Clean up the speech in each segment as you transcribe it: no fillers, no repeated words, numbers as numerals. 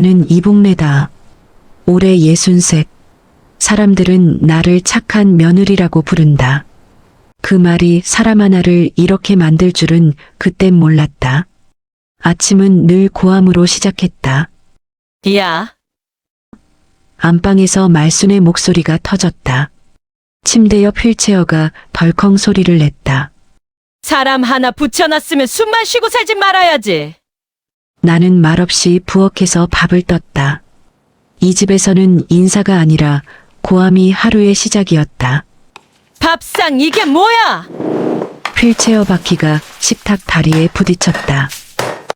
나는 이복래다. 올해 63. 사람들은 나를 착한 며느리라고 부른다. 그 말이 사람 하나를 이렇게 만들 줄은 그땐 몰랐다. 아침은 늘 고함으로 시작했다. 야, 안방에서 말순의 목소리가 터졌다. 침대 옆 휠체어가 덜컹 소리를 냈다. 사람 하나 붙여놨으면 숨만 쉬고 살지 말아야지. 나는 말없이 부엌에서 밥을 떴다. 이 집에서는 인사가 아니라 고함이 하루의 시작이었다. 밥상 이게 뭐야? 휠체어 바퀴가 식탁 다리에 부딪혔다.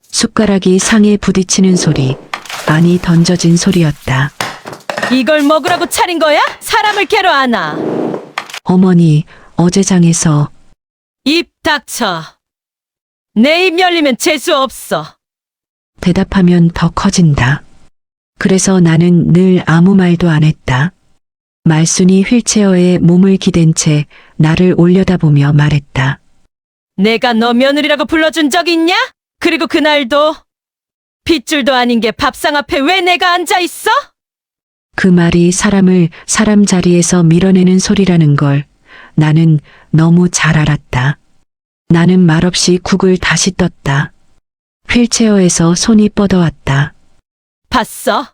숟가락이 상에 부딪히는 소리, 아니 던져진 소리였다. 이걸 먹으라고 차린 거야? 사람을 괴로 안아. 어머니, 어제 장에서 입 닥쳐. 내 입 열리면 재수 없어. 대답하면 더 커진다. 그래서 나는 늘 아무 말도 안 했다. 말순이 휠체어에 몸을 기댄 채 나를 올려다보며 말했다. 내가 너 며느리라고 불러준 적 있냐? 그리고 그날도 핏줄도 아닌 게 밥상 앞에 왜 내가 앉아 있어? 그 말이 사람을 사람 자리에서 밀어내는 소리라는 걸 나는 너무 잘 알았다. 나는 말없이 국을 다시 떴다. 휠체어에서 손이 뻗어왔다. 봤어?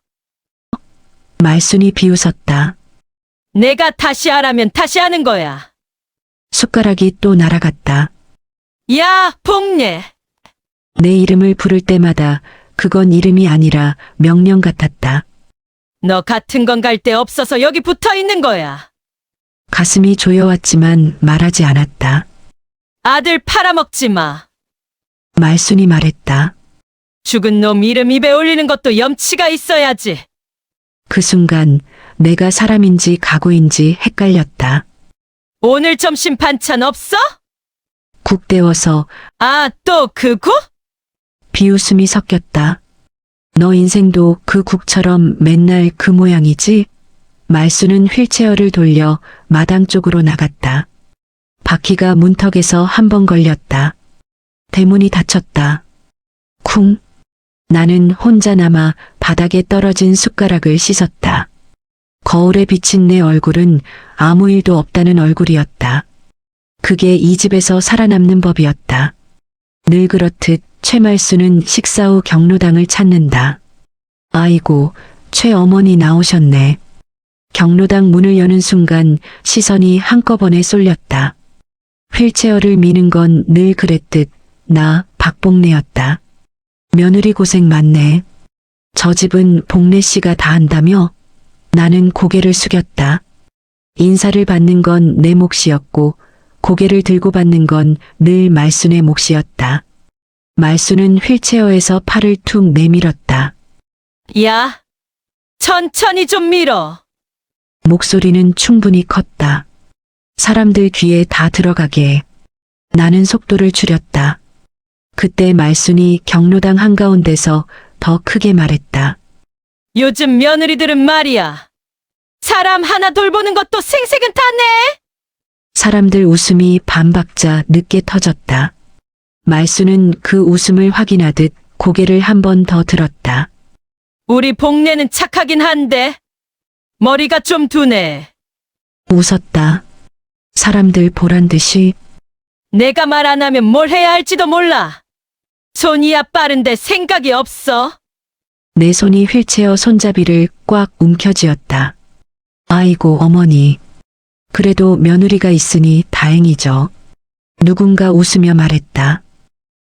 말순이 비웃었다. 내가 다시 하라면 다시 하는 거야. 숟가락이 또 날아갔다. 야, 복례. 내 이름을 부를 때마다 그건 이름이 아니라 명령 같았다. 너 같은 건 갈 데 없어서 여기 붙어 있는 거야. 가슴이 조여왔지만 말하지 않았다. 아들 팔아먹지 마. 말순이 말했다. 죽은 놈 이름 입에 올리는 것도 염치가 있어야지. 그 순간 내가 사람인지 가구인지 헷갈렸다. 오늘 점심 반찬 없어? 국 데워서 아, 또 그 국? 비웃음이 섞였다. 너 인생도 그 국처럼 맨날 그 모양이지? 말순은 휠체어를 돌려 마당 쪽으로 나갔다. 바퀴가 문턱에서 한 번 걸렸다. 대문이 닫혔다. 쿵. 나는 혼자 남아 바닥에 떨어진 숟가락을 씻었다. 거울에 비친 내 얼굴은 아무 일도 없다는 얼굴이었다. 그게 이 집에서 살아남는 법이었다. 늘 그렇듯 최말순은 식사 후 경로당을 찾는다. 아이고, 최어머니 나오셨네. 경로당 문을 여는 순간 시선이 한꺼번에 쏠렸다. 휠체어를 미는 건 늘 그랬듯 나 박복래였다. 며느리 고생 많네. 저 집은 복래 씨가 다 한다며? 나는 고개를 숙였다. 인사를 받는 건 내 몫이었고 고개를 들고 받는 건 늘 말순의 몫이었다. 말순은 휠체어에서 팔을 툭 내밀었다. 야, 천천히 좀 밀어. 목소리는 충분히 컸다. 사람들 귀에 다 들어가게. 나는 속도를 줄였다. 그때 말순이 경로당 한가운데서 더 크게 말했다. 요즘 며느리들은 말이야. 사람 하나 돌보는 것도 생색은 타네. 사람들 웃음이 반박자 늦게 터졌다. 말순은 그 웃음을 확인하듯 고개를 한 번 더 들었다. 우리 복례는 착하긴 한데 머리가 좀 두네. 웃었다. 사람들 보란 듯이. 내가 말 안 하면 뭘 해야 할지도 몰라. 손이야 빠른데 생각이 없어. 내 손이 휠체어 손잡이를 꽉 움켜쥐었다. 아이고 어머니. 그래도 며느리가 있으니 다행이죠. 누군가 웃으며 말했다.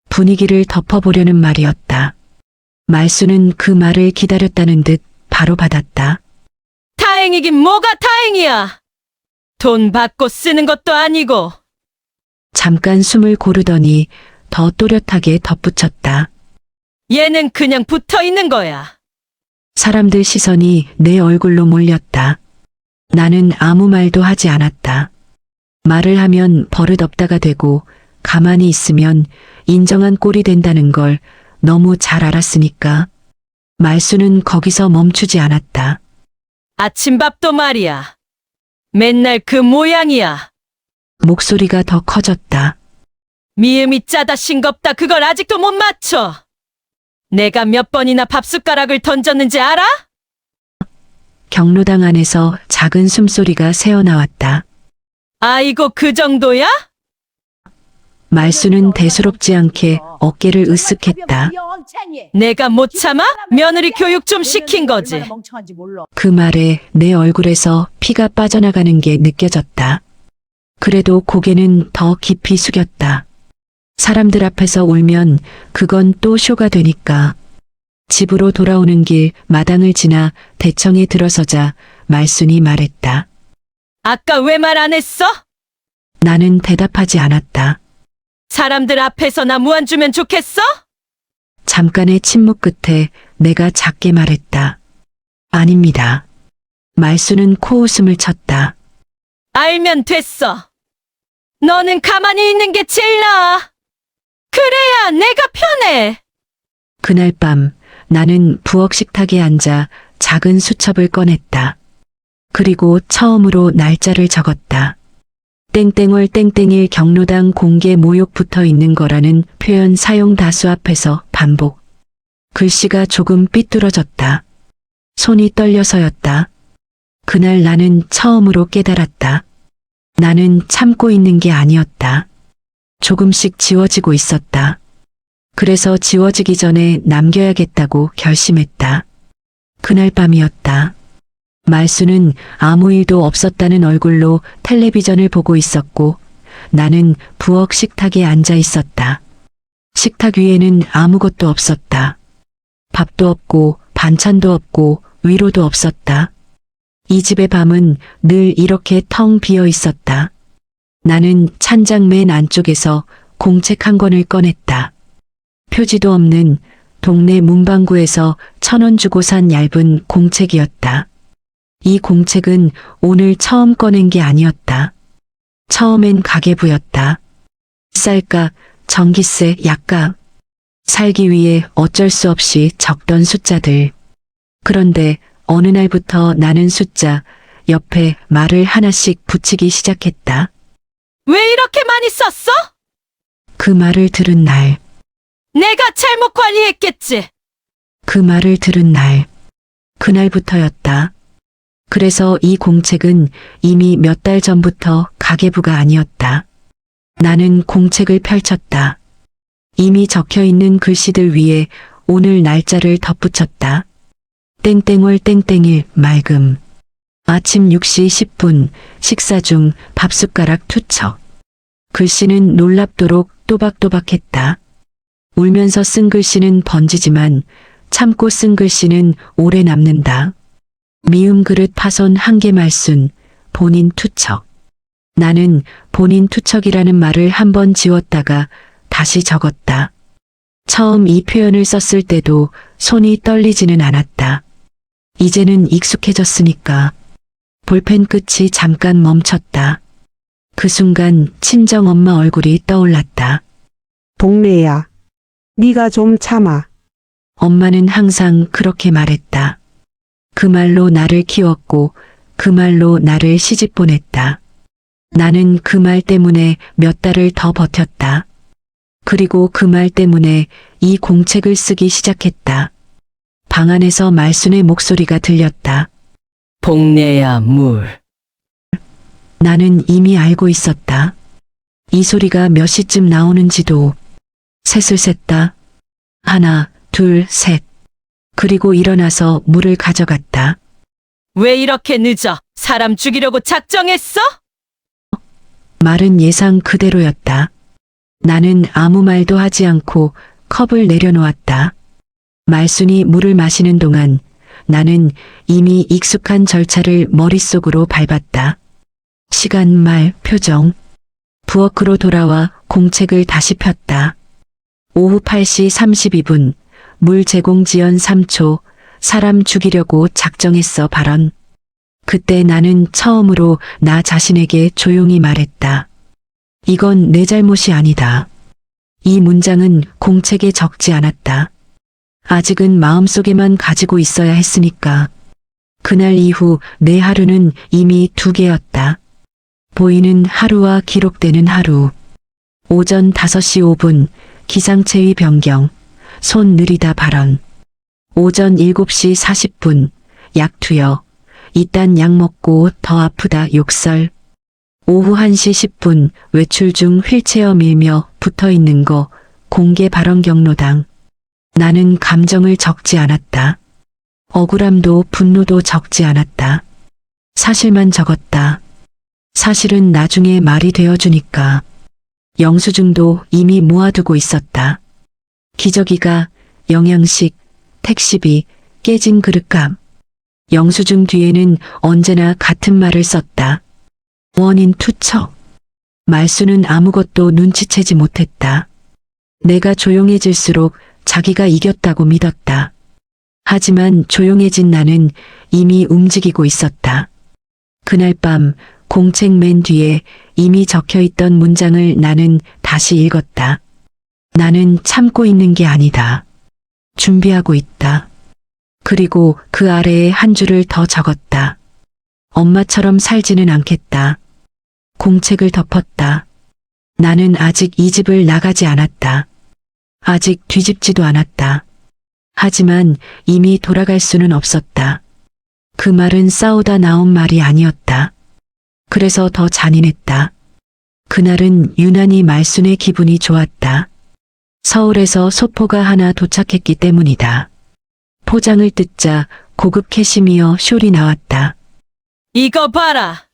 분위기를 덮어보려는 말이었다. 말순은 그 말을 기다렸다는 듯 바로 받았다. 다행이긴 뭐가 다행이야. 돈 받고 쓰는 것도 아니고. 잠깐 숨을 고르더니 더 또렷하게 덧붙였다. 얘는 그냥 붙어 있는 거야. 사람들 시선이 내 얼굴로 몰렸다. 나는 아무 말도 하지 않았다. 말을 하면 버릇없다가 되고 가만히 있으면 인정한 꼴이 된다는 걸 너무 잘 알았으니까. 말수는 거기서 멈추지 않았다. 아침밥도 말이야. 맨날 그 모양이야. 목소리가 더 커졌다. 미음이 짜다 싱겁다 그걸 아직도 못 맞춰. 내가 몇 번이나 밥숟가락을 던졌는지 알아? 경로당 안에서 작은 숨소리가 새어나왔다. 아이고, 그 정도야? 말수는 대수롭지 않게 어깨를 으쓱했다. 내가 못 참아? 며느리 교육 좀 시킨 거지. 그 말에 내 얼굴에서 피가 빠져나가는 게 느껴졌다. 그래도 고개는 더 깊이 숙였다. 사람들 앞에서 울면 그건 또 쇼가 되니까. 집으로 돌아오는 길 마당을 지나 대청에 들어서자 말순이 말했다. 아까 왜 말 안 했어? 나는 대답하지 않았다. 사람들 앞에서 나 무안 주면 좋겠어? 잠깐의 침묵 끝에 내가 작게 말했다. 아닙니다. 말수는 코웃음을 쳤다. 알면 됐어. 너는 가만히 있는 게 제일 나아. 그래야 내가 편해. 그날 밤 나는 부엌 식탁에 앉아 작은 수첩을 꺼냈다. 그리고 처음으로 날짜를 적었다. 땡땡월 땡땡일 경로당 공개 모욕 붙어 있는 거라는 표현 사용 다수 앞에서 반복. 글씨가 조금 삐뚤어졌다. 손이 떨려서였다. 그날 나는 처음으로 깨달았다. 나는 참고 있는 게 아니었다. 조금씩 지워지고 있었다. 그래서 지워지기 전에 남겨야겠다고 결심했다. 그날 밤이었다. 말수는 아무 일도 없었다는 얼굴로 텔레비전을 보고 있었고 나는 부엌 식탁에 앉아 있었다. 식탁 위에는 아무것도 없었다. 밥도 없고 반찬도 없고 위로도 없었다. 이 집의 밤은 늘 이렇게 텅 비어 있었다. 나는 찬장 맨 안쪽에서 공책 한 권을 꺼냈다. 표지도 없는 동네 문방구에서 1,000원 주고 산 얇은 공책이었다. 이 공책은 오늘 처음 꺼낸 게 아니었다. 처음엔 가계부였다. 쌀값, 전기세, 약값. 살기 위해 어쩔 수 없이 적던 숫자들. 그런데 어느 날부터 나는 숫자 옆에 말을 하나씩 붙이기 시작했다. 왜 이렇게 많이 썼어? 그 말을 들은 날, 내가 잘못 관리했겠지. 그 말을 들은 날, 그날부터였다. 그래서 이 공책은 이미 몇 달 전부터 가계부가 아니었다. 나는 공책을 펼쳤다. 이미 적혀 있는 글씨들 위에 오늘 날짜를 덧붙였다. 땡땡월 땡땡일 맑음. 아침 6시 10분 식사 중 밥숟가락 투척. 글씨는 놀랍도록 또박또박했다. 울면서 쓴 글씨는 번지지만 참고 쓴 글씨는 오래 남는다. 미음 그릇 파손 한개 말순, 본인 투척. 나는 본인 투척이라는 말을 한 번 지웠다가 다시 적었다. 처음 이 표현을 썼을 때도 손이 떨리지는 않았다. 이제는 익숙해졌으니까. 볼펜 끝이 잠깐 멈췄다. 그 순간 친정 엄마 얼굴이 떠올랐다. 동래야, 네가 좀 참아. 엄마는 항상 그렇게 말했다. 그 말로 나를 키웠고 그 말로 나를 시집 보냈다. 나는 그 말 때문에 몇 달을 더 버텼다. 그리고 그 말 때문에 이 공책을 쓰기 시작했다. 방 안에서 말순의 목소리가 들렸다. 복내야 물. 나는 이미 알고 있었다. 이 소리가 몇 시쯤 나오는지도. 셋을 셌다. 하나, 둘, 셋. 그리고 일어나서 물을 가져갔다. 왜 이렇게 늦어? 사람 죽이려고 작정했어? 말은 예상 그대로였다. 나는 아무 말도 하지 않고 컵을 내려놓았다. 말순이 물을 마시는 동안 나는 이미 익숙한 절차를 머릿속으로 밟았다. 시간, 말, 표정. 부엌으로 돌아와 공책을 다시 폈다. 오후 8시 32분, 물 제공 지연 3초, 사람 죽이려고 작정했어 발언. 그때 나는 처음으로 나 자신에게 조용히 말했다. 이건 내 잘못이 아니다. 이 문장은 공책에 적지 않았다. 아직은 마음속에만 가지고 있어야 했으니까. 그날 이후 내 하루는 이미 2개였다. 보이는 하루와 기록되는 하루. 오전 5시 5분 기상체위 변경. 손 느리다 발언. 오전 7시 40분, 약 투여. 이딴 약 먹고 더 아프다 욕설. 오후 1시 10분, 외출 중 휠체어 밀며 붙어 있는 거, 공개 발언 경로당. 나는 감정을 적지 않았다. 억울함도 분노도 적지 않았다. 사실만 적었다. 사실은 나중에 말이 되어주니까. 영수증도 이미 모아두고 있었다. 기저귀가, 영양식, 택시비, 깨진 그릇값. 영수증 뒤에는 언제나 같은 말을 썼다. 원인 투척. 말수는 아무것도 눈치채지 못했다. 내가 조용해질수록 자기가 이겼다고 믿었다. 하지만 조용해진 나는 이미 움직이고 있었다. 그날 밤 공책 맨 뒤에 이미 적혀있던 문장을 나는 다시 읽었다. 나는 참고 있는 게 아니다. 준비하고 있다. 그리고 그 아래에 한 줄을 더 적었다. 엄마처럼 살지는 않겠다. 공책을 덮었다. 나는 아직 이 집을 나가지 않았다. 아직 뒤집지도 않았다. 하지만 이미 돌아갈 수는 없었다. 그 말은 싸우다 나온 말이 아니었다. 그래서 더 잔인했다. 그날은 유난히 말순의 기분이 좋았다. 서울에서 소포가 하나 도착했기 때문이다. 포장을 뜯자 고급 캐시미어 숄이 나왔다. 이거 봐라.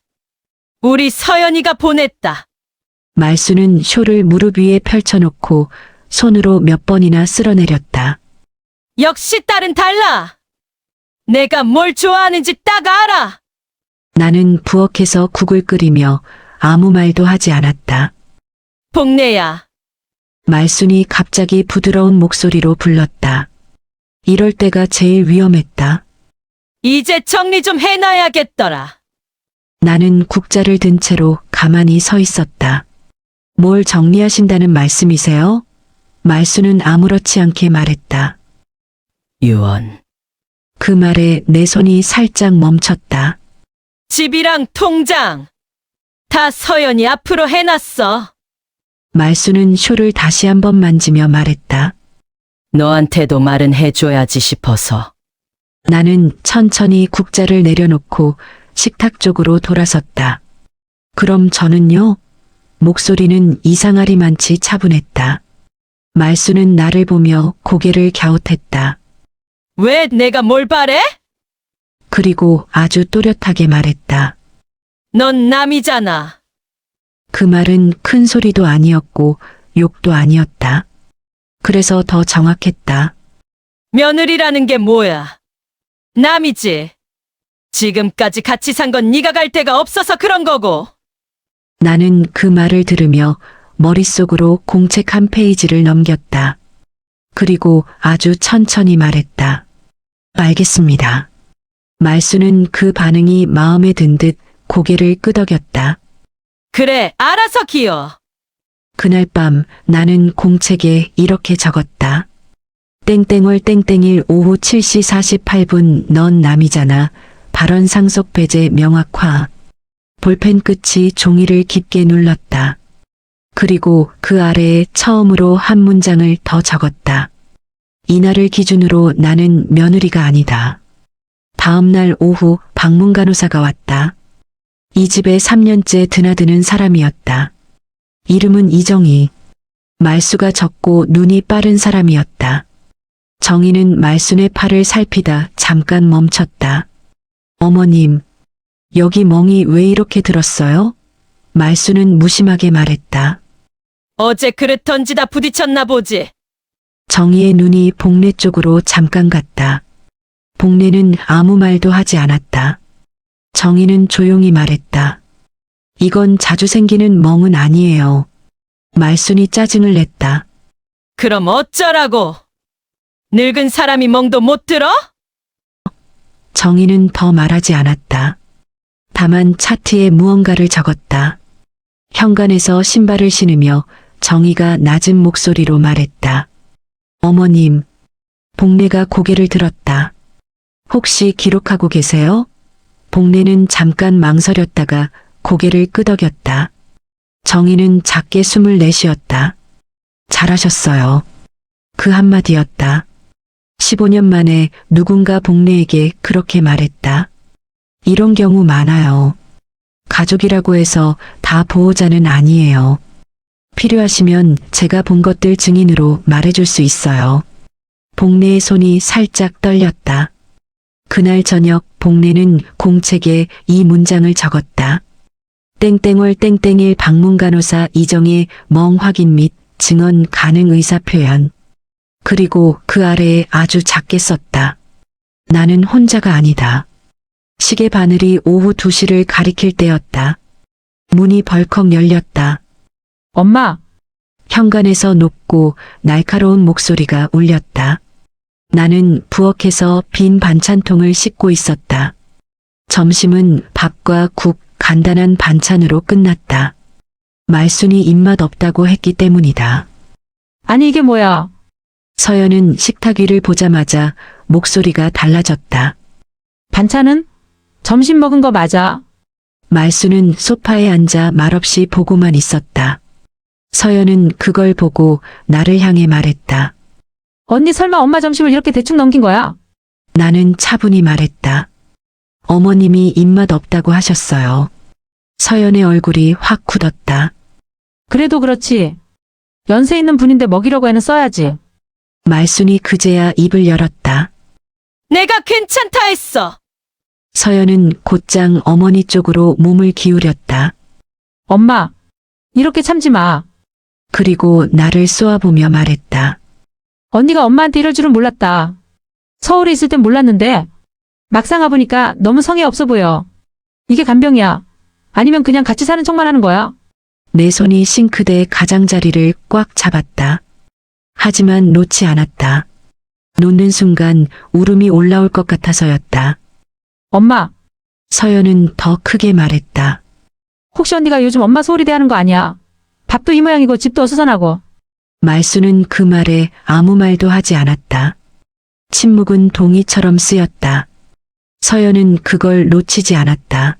우리 서연이가 보냈다. 말수는 숄을 무릎 위에 펼쳐놓고 손으로 몇 번이나 쓸어내렸다. 역시 딸은 달라. 내가 뭘 좋아하는지 딱 알아. 나는 부엌에서 국을 끓이며 아무 말도 하지 않았다. 복내야. 말순이 갑자기 부드러운 목소리로 불렀다. 이럴 때가 제일 위험했다. 이제 정리 좀 해놔야겠더라. 나는 국자를 든 채로 가만히 서 있었다. 뭘 정리하신다는 말씀이세요? 말수는 아무렇지 않게 말했다. 유언. 그 말에 내 손이 살짝 멈췄다. 집이랑 통장. 다 서연이 앞으로 해놨어. 말수는 숄을 다시 한번 만지며 말했다. 너한테도 말은 해줘야지 싶어서. 나는 천천히 국자를 내려놓고 식탁 쪽으로 돌아섰다. 그럼 저는요? 목소리는 이상하리만치 차분했다. 말수는 나를 보며 고개를 갸웃했다. 왜 내가 뭘 바래? 그리고 아주 또렷하게 말했다. 넌 남이잖아. 그 말은 큰 소리도 아니었고 욕도 아니었다. 그래서 더 정확했다. 며느리라는 게 뭐야? 남이지. 지금까지 같이 산 건 네가 갈 데가 없어서 그런 거고. 나는 그 말을 들으며 머릿속으로 공책 한 페이지를 넘겼다. 그리고 아주 천천히 말했다. 알겠습니다. 말수는 그 반응이 마음에 든 듯 고개를 끄덕였다. 그래, 알아서 기어. 그날 밤 나는 공책에 이렇게 적었다. 땡땡월 땡땡일 오후 7시 48분 넌 남이잖아. 발언 상속 배제 명확화. 볼펜 끝이 종이를 깊게 눌렀다. 그리고 그 아래에 처음으로 한 문장을 더 적었다. 이날을 기준으로 나는 며느리가 아니다. 다음 날 오후 방문 간호사가 왔다. 이 집에 3년째 드나드는 사람이었다. 이름은 이정희. 말수가 적고 눈이 빠른 사람이었다. 정희는 말순의 팔을 살피다 잠깐 멈췄다. 어머님, 여기 멍이 왜 이렇게 들었어요? 말수는 무심하게 말했다. 어제 그릇 던지다 부딪혔나 보지. 정희의 눈이 복례 쪽으로 잠깐 갔다. 복례는 아무 말도 하지 않았다. 정희는 조용히 말했다. 이건 자주 생기는 멍은 아니에요. 말순이 짜증을 냈다. 그럼 어쩌라고? 늙은 사람이 멍도 못 들어? 정희는 더 말하지 않았다. 다만 차트에 무언가를 적었다. 현관에서 신발을 신으며 정희가 낮은 목소리로 말했다. 어머님, 복례가 고개를 들었다. 혹시 기록하고 계세요? 복례는 잠깐 망설였다가 고개를 그 한마디였다. 15년 만에 누군가 복례에게 그렇게 말했다. 이런 경우 많아요. 가족이라고 해서 다 보호자는 아니에요. 필요하시면 제가 본 것들 증인으로 말해줄 수 있어요. 복례의 손이 살짝 떨렸다. 그날 저녁 복례는 공책에 이 문장을 적었다. 땡땡월 땡땡일 방문간호사 이정의 멍 확인 및 증언 가능 의사 표현. 그리고 그 아래에 아주 작게 썼다. 나는 혼자가 아니다. 시계 바늘이 오후 2시를 가리킬 때였다. 문이 벌컥 열렸다. 엄마, 현관에서 높고 날카로운 목소리가 울렸다. 나는 부엌에서 빈 반찬통을 씻고 있었다. 점심은 밥과 국, 간단한 반찬으로 끝났다. 말순이 입맛 없다고 했기 때문이다. 아니 이게 뭐야? 서연은 식탁 위를 보자마자 목소리가 달라졌다. 반찬은? 점심 먹은 거 맞아. 말순은 소파에 앉아 말없이 보고만 있었다. 서연은 그걸 보고 나를 향해 말했다. 언니 설마 엄마 점심을 이렇게 대충 넘긴 거야? 나는 차분히 말했다. 어머님이 입맛 없다고 하셨어요. 서연의 얼굴이 확 굳었다. 그래도 그렇지. 연세 있는 분인데 먹이려고 애는 써야지. 말순이 그제야 입을 열었다. 내가 괜찮다 했어. 서연은 곧장 어머니 쪽으로 몸을 기울였다. 엄마, 이렇게 참지 마. 그리고 나를 쏘아보며 말했다. 언니가 엄마한테 이럴 줄은 몰랐다. 서울에 있을 땐 몰랐는데 막상 와보니까 너무 성의 없어 보여. 이게 간병이야. 아니면 그냥 같이 사는 척만 하는 거야? 내 손이 싱크대 가장자리를 꽉 잡았다. 하지만 놓지 않았다. 놓는 순간 울음이 올라올 것 같아서였다. 엄마, 서연은 더 크게 말했다. 혹시 언니가 요즘 엄마 소홀히 대하는 거 아니야? 밥도 이 모양이고 집도 어수선하고. 말수는 그 말에 아무 말도 하지 않았다. 침묵은 동이처럼 쓰였다. 서연은 그걸 놓치지 않았다.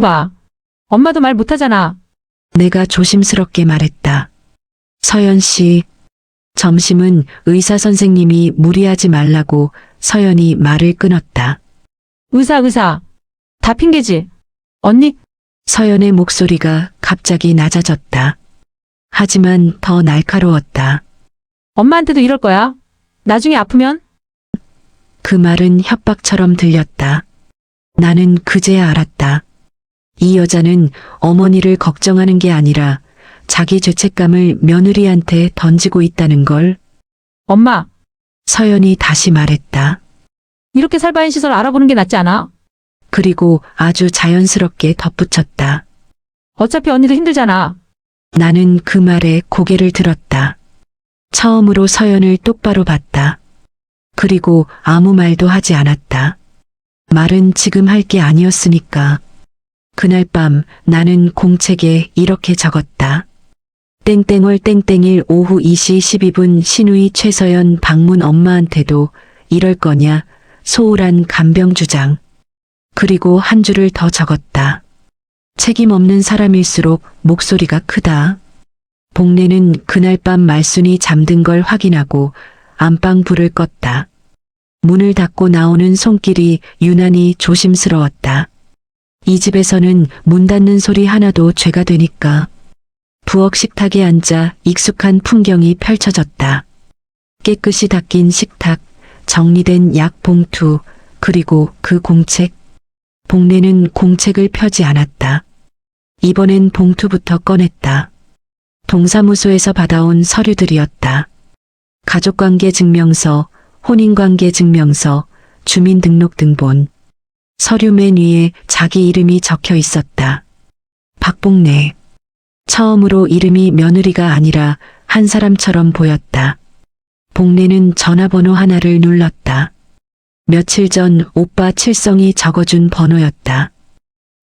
봐, 엄마도 말 못하잖아. 내가 조심스럽게 말했다. 서연 씨, 점심은 의사 선생님이 무리하지 말라고. 서연이 말을 끊었다. 의사. 다 핑계지. 언니, 서연의 목소리가 갑자기 낮아졌다. 하지만 더 날카로웠다. 엄마한테도 이럴 거야? 나중에 아프면? 그 말은 협박처럼 들렸다. 나는 그제야 알았다. 이 여자는 어머니를 걱정하는 게 아니라 자기 죄책감을 며느리한테 던지고 있다는 걸. 엄마, 서연이 다시 말했다. 이렇게 살 바엔 시설 알아보는 게 낫지 않아? 그리고 아주 자연스럽게 덧붙였다. 어차피 언니도 힘들잖아. 나는 그 말에 고개를 들었다. 처음으로 서연을 똑바로 봤다. 그리고 아무 말도 하지 않았다. 말은 지금 할 게 아니었으니까. 그날 밤 나는 공책에 이렇게 적었다. 땡땡월 땡땡일 오후 2시 12분 신우이 최서연 방문 엄마한테도 이럴 거냐 소홀한 간병 주장. 그리고 한 줄을 더 적었다. 책임 없는 사람일수록 목소리가 크다. 복례는 그날 밤 말순이 잠든 걸 확인하고 안방 불을 껐다. 문을 닫고 나오는 손길이 유난히 조심스러웠다. 이 집에서는 문 닫는 소리 하나도 죄가 되니까. 부엌 식탁에 앉아 익숙한 풍경이 펼쳐졌다. 깨끗이 닦인 식탁, 정리된 약 봉투, 그리고 그 공책. 복례는 공책을 펴지 않았다. 이번엔 봉투부터 꺼냈다. 동사무소에서 받아온 서류들이었다. 가족관계 증명서, 혼인관계 증명서, 주민등록등본. 서류 맨 위에 자기 이름이 적혀 있었다. 박복례. 처음으로 이름이 며느리가 아니라 한 사람처럼 보였다. 복례는 전화번호 하나를 눌렀다. 며칠 전 오빠 칠성이 적어준 번호였다.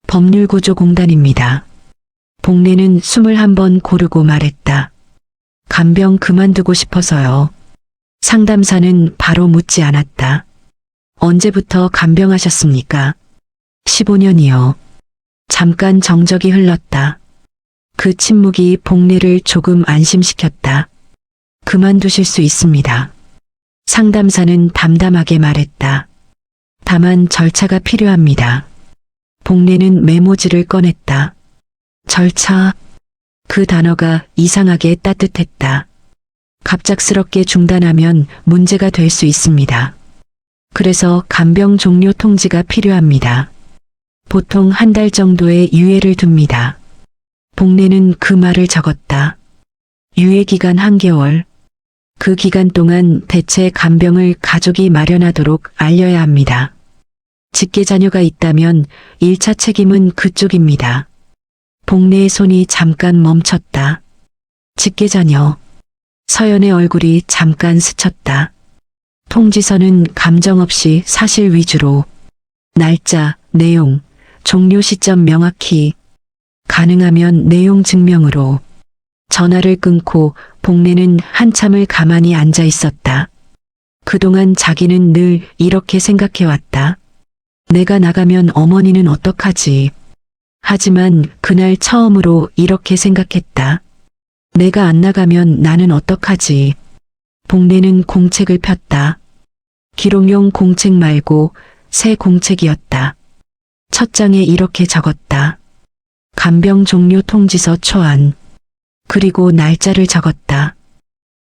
법률구조공단입니다. 복례는 숨을 한번 고르고 말했다. 간병 그만두고 싶어서요. 상담사는 바로 묻지 않았다. 언제부터 간병하셨습니까? 15년이요. 잠깐 정적이 흘렀다. 그 침묵이 복례를 조금 안심시켰다. 그만두실 수 있습니다. 상담사는 담담하게 말했다. 다만 절차가 필요합니다. 복례는 메모지를 꺼냈다. 절차. 그 단어가 이상하게 따뜻했다. 갑작스럽게 중단하면 문제가 될 수 있습니다. 그래서 간병 종료 통지가 필요합니다. 보통 한 달 정도의 유예를 둡니다. 복례는 그 말을 적었다. 유예 기간 1개월. 그 기간 동안 대체 간병을 가족이 마련하도록 알려야 합니다. 직계 자녀가 있다면 1차 책임은 그쪽입니다. 복례의 손이 잠깐 멈췄다. 직계 자녀. 서연의 얼굴이 잠깐 스쳤다. 통지서는 감정 없이 사실 위주로. 날짜, 내용, 종료 시점 명확히. 가능하면 내용 증명으로. 전화를 끊고 복례는 한참을 가만히 앉아 있었다. 그동안 자기는 늘 이렇게 생각해왔다. 내가 나가면 어머니는 어떡하지? 하지만 그날 처음으로 이렇게 생각했다. 내가 안 나가면 나는 어떡하지? 복례는 공책을 폈다. 기록용 공책 말고 새 공책이었다. 첫 장에 이렇게 적었다. 간병 종료 통지서 초안. 그리고 날짜를 적었다.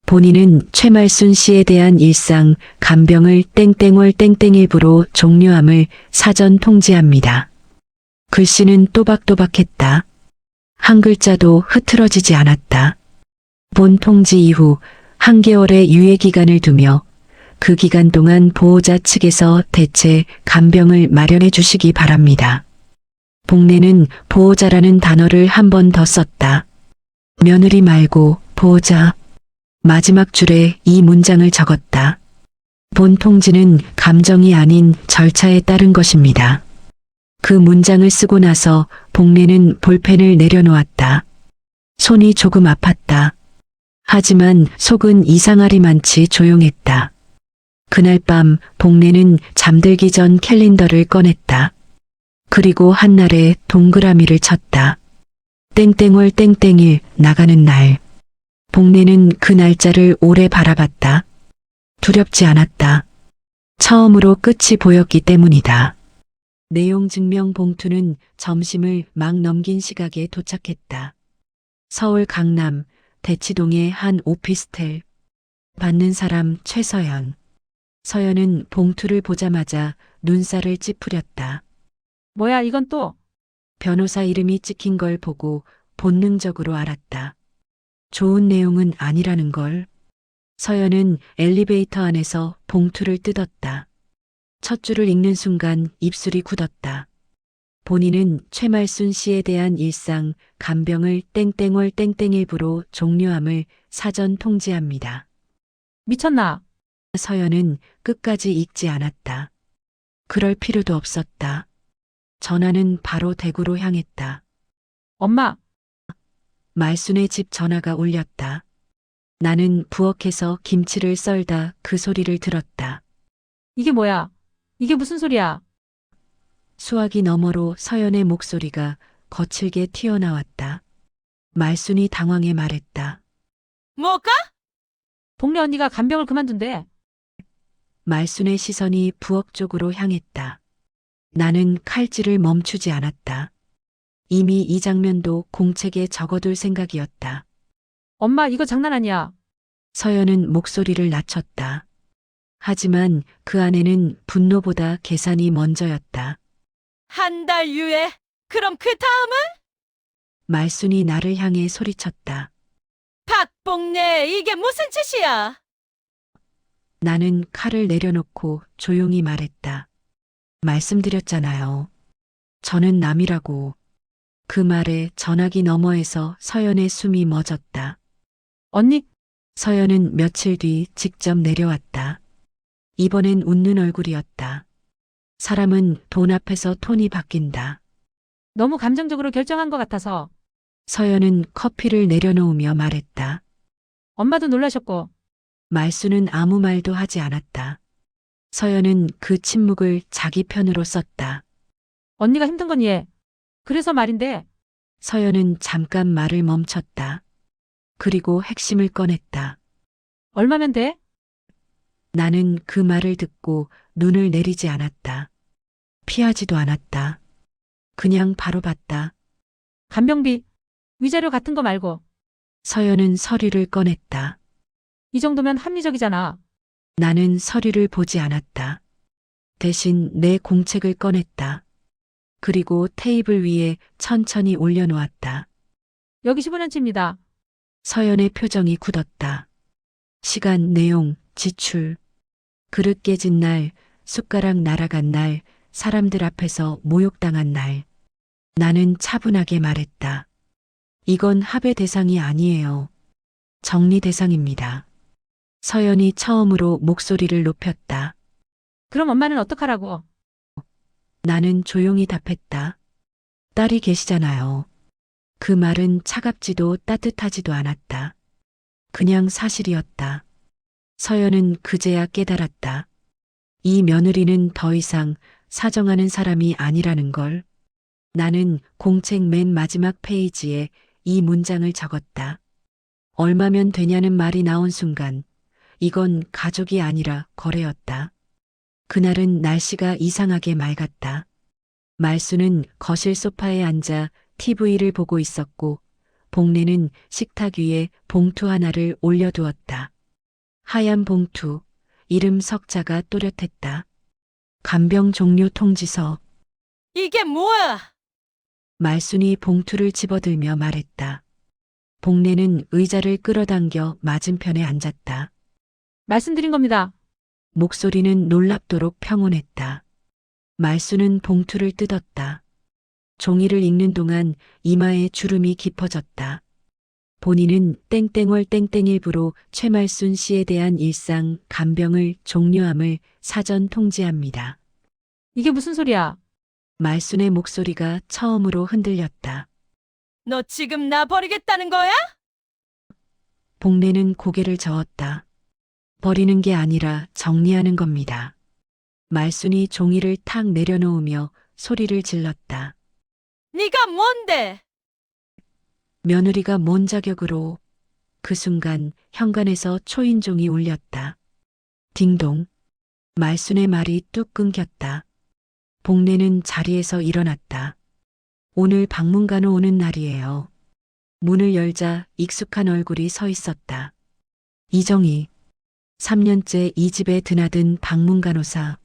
본인은 최말순 씨에 대한 일상 간병을 땡땡월 땡땡일부로 종료함을 사전 통지합니다. 글씨는 또박또박했다. 한 글자도 흐트러지지 않았다. 본 통지 이후 1개월의 유예 기간을 두며 그 기간 동안 보호자 측에서 대체 간병을 마련해 주시기 바랍니다. 복례는 보호자라는 단어를 한 번 더 썼다. 며느리 말고 보호자. 마지막 줄에 이 문장을 적었다. 본 통지는 감정이 아닌 절차에 따른 것입니다. 그 문장을 쓰고 나서 복례는 볼펜을 내려놓았다. 손이 조금 아팠다. 하지만 속은 이상하리만치 조용했다. 그날 밤 복례는 잠들기 전 캘린더를 꺼냈다. 그리고 한날에 동그라미를 쳤다. 땡땡월 땡땡일 나가는 날. 복례는 그 날짜를 오래 바라봤다. 두렵지 않았다. 처음으로 끝이 보였기 때문이다. 내용 증명 봉투는 점심을 막 넘긴 시각에 도착했다. 서울 강남 대치동의 한 오피스텔. 받는 사람 최서연. 서연은 봉투를 보자마자 눈살을 찌푸렸다. 뭐야, 이건 또? 변호사 이름이 찍힌 걸 보고 본능적으로 알았다. 좋은 내용은 아니라는 걸. 서연은 엘리베이터 안에서 봉투를 뜯었다. 첫 줄을 읽는 순간 입술이 굳었다. 본인은 최말순 씨에 대한 일상 간병을 땡땡월 땡땡일부로 종료함을 사전 통지합니다. 미쳤나? 서연은 끝까지 읽지 않았다. 그럴 필요도 없었다. 전화는 바로 대구로 향했다. 엄마, 말순의 집 전화가 울렸다. 나는 부엌에서 김치를 썰다 그 소리를 들었다. 이게 뭐야? 이게 무슨 소리야? 수화기 너머로 서연의 목소리가 거칠게 튀어나왔다. 말순이 당황해 말했다. 뭐가? 복례 언니가 간병을 그만둔대. 말순의 시선이 부엌 쪽으로 향했다. 나는 칼질을 멈추지 않았다. 이미 이 장면도 공책에 적어둘 생각이었다. 엄마, 이거 장난 아니야. 서연은 목소리를 낮췄다. 하지만 그 안에는 분노보다 계산이 먼저였다. 한 달 유예. 그럼 그 다음은? 말순이 나를 향해 소리쳤다. 박복례, 이게 무슨 짓이야? 나는 칼을 내려놓고 조용히 말했다. 말씀드렸잖아요. 저는 남이라고. 그 말에 전화기 너머에서 서연의 숨이 멎었다. 언니, 서연은 며칠 뒤 직접 내려왔다. 이번엔 웃는 얼굴이었다. 사람은 돈 앞에서 톤이 바뀐다. 너무 감정적으로 결정한 것 같아서. 서연은 커피를 내려놓으며 말했다. 엄마도 놀라셨고. 말수는 아무 말도 하지 않았다. 서연은 그 침묵을 자기 편으로 썼다. 언니가 힘든 건 이해. 그래서 말인데, 서연은 잠깐 말을 멈췄다. 그리고 핵심을 꺼냈다. 얼마면 돼? 나는 그 말을 듣고 눈을 내리지 않았다. 피하지도 않았다. 그냥 바로 봤다. 간병비, 위자료 같은 거 말고. 서연은 서류를 꺼냈다. 이 정도면 합리적이잖아. 나는 서류를 보지 않았다. 대신 내 공책을 꺼냈다. 그리고 테이블 위에 천천히 올려놓았다. 여기 15년치입니다. 서연의 표정이 굳었다. 시간, 내용, 지출. 그릇 깨진 날, 숟가락 날아간 날, 사람들 앞에서 모욕당한 날. 나는 차분하게 말했다. 이건 합의 대상이 아니에요. 정리 대상입니다. 서연이 처음으로 목소리를 높였다. 그럼 엄마는 어떡하라고? 나는 조용히 답했다. 딸이 계시잖아요. 그 말은 차갑지도 따뜻하지도 않았다. 그냥 사실이었다. 서연은 그제야 깨달았다. 이 며느리는 더 이상 사정하는 사람이 아니라는 걸. 나는 공책 맨 마지막 페이지에 이 문장을 적었다. 얼마면 되냐는 말이 나온 순간 이건 가족이 아니라 거래였다. 그날은 날씨가 이상하게 맑았다. 말수는 거실 소파에 앉아 TV를 보고 있었고 복례는 식탁 위에 봉투 하나를 올려두었다. 하얀 봉투, 이름 석자가 또렷했다. 간병 종료 통지서. 이게 뭐야? 말순이 봉투를 집어들며 말했다. 복례는 의자를 끌어당겨 맞은편에 앉았다. 말씀드린 겁니다. 목소리는 놀랍도록 평온했다. 말수는 봉투를 뜯었다. 종이를 읽는 동안 이마에 주름이 깊어졌다. 본인은 땡땡월 땡땡일부로 최말순 씨에 대한 일상 간병을 종료함을 사전 통지합니다. 이게 무슨 소리야? 말순의 목소리가 처음으로 흔들렸다. 너 지금 나 버리겠다는 거야? 복례는 고개를 저었다. 버리는 게 아니라 정리하는 겁니다. 말순이 종이를 탁 내려놓으며 소리를 질렀다. 네가 뭔데? 며느리가 뭔 자격으로. 그 순간 현관에서 초인종이 울렸다. 딩동. 말순의 말이 뚝 끊겼다. 복례는 자리에서 일어났다. 오늘 방문간호 오는 날이에요. 문을 열자 익숙한 얼굴이 서 있었다. 이정희. 3년째 이 집에 드나든 방문간호사.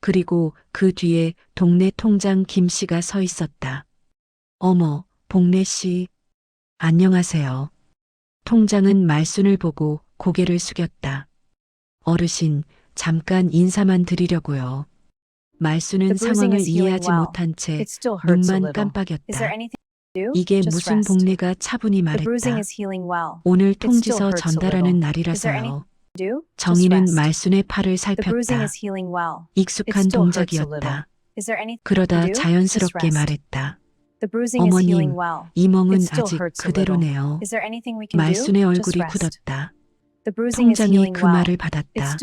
그리고 그 뒤에 동네 통장 김 씨가 서 있었다. 어머, 복례 씨. 안녕하세요. 통장은 말순을 보고 고개를 숙였다. 어르신, 잠깐 인사만 드리려고요. 말순은 상황을 이해하지 못한 채 눈만 깜빡였다. 이게 무슨 복례가 차분히 말했다. 오늘 통지서 전달하는 날이라서요. 정희는 말순의 팔을 살폈다. 익숙한 동작이었다. 그러다 자연스럽게 말했다. 어머님, 이 멍은 아직 그대로네요. 말순의 얼굴이 굳었다. 통장이 그 말을 받았다.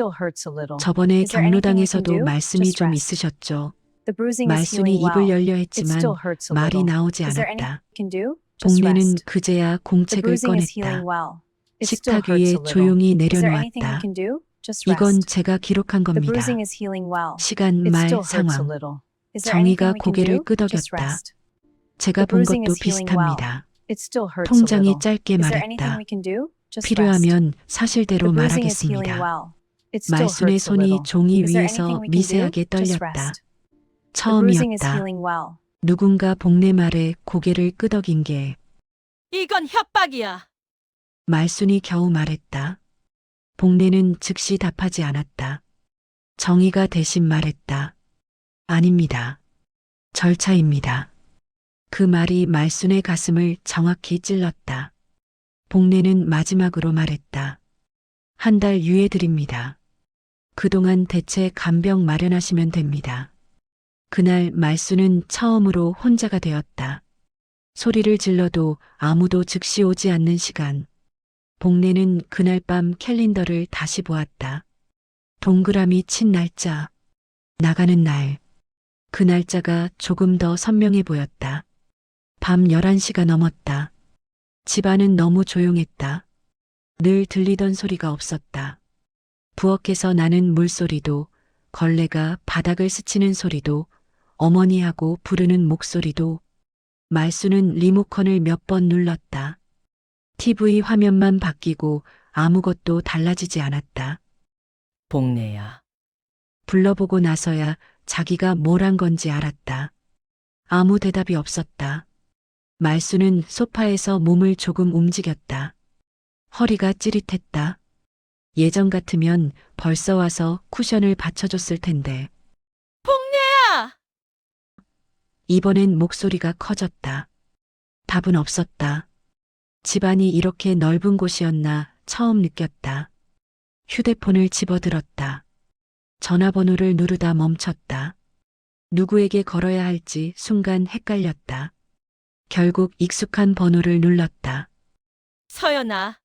저번에 경로당에서도 말씀이 좀 있으셨죠. 말순이 입을 열려 했지만 말이 나오지 않았다. 복례는 그제야 공책을 꺼냈다. 식탁 위에 조용히 내려놓았다. 이건 제가 기록한 겁니다. 시간, 말, 상황. 정희가 고개를 끄덕였다. 제가 본 것도 비슷합니다. 통장이 짧게 말했다. 필요하면 사실대로 말하겠습니다. 말순의 손이 종이 위에서 미세하게 떨렸다. 처음이었다. 누군가 복례 말에 고개를 끄덕인 게. 이건 협박이야. 말순이 겨우 말했다. 복례는 즉시 답하지 않았다. 정희가 대신 말했다. 아닙니다. 절차입니다. 그 말이 말순의 가슴을 정확히 찔렀다. 복례는 마지막으로 말했다. 한 달 유예 드립니다. 그동안 대체 간병 마련하시면 됩니다. 그날 말순은 처음으로 혼자가 되었다. 소리를 질러도 아무도 즉시 오지 않는 시간. 복례는 그날 밤 캘린더를 다시 보았다. 동그라미 친 날짜. 나가는 날. 그 날짜가 조금 더 선명해 보였다. 밤 11시가 넘었다. 집안은 너무 조용했다. 늘 들리던 소리가 없었다. 부엌에서 나는 물소리도, 걸레가 바닥을 스치는 소리도, 어머니하고 부르는 목소리도, 말수는 리모컨을 몇 번 눌렀다. TV 화면만 바뀌고 아무것도 달라지지 않았다. 복내야. 불러보고 나서야 자기가 뭘 한 건지 알았다. 아무 대답이 없었다. 말수는 소파에서 몸을 조금 움직였다. 허리가 찌릿했다. 예전 같으면 벌써 와서 쿠션을 받쳐줬을 텐데. 복내야! 이번엔 목소리가 커졌다. 답은 없었다. 집안이 이렇게 넓은 곳이었나 처음 느꼈다. 휴대폰을 집어들었다. 전화번호를 누르다 멈췄다. 누구에게 걸어야 할지 순간 헷갈렸다. 결국 익숙한 번호를 눌렀다. 서연아.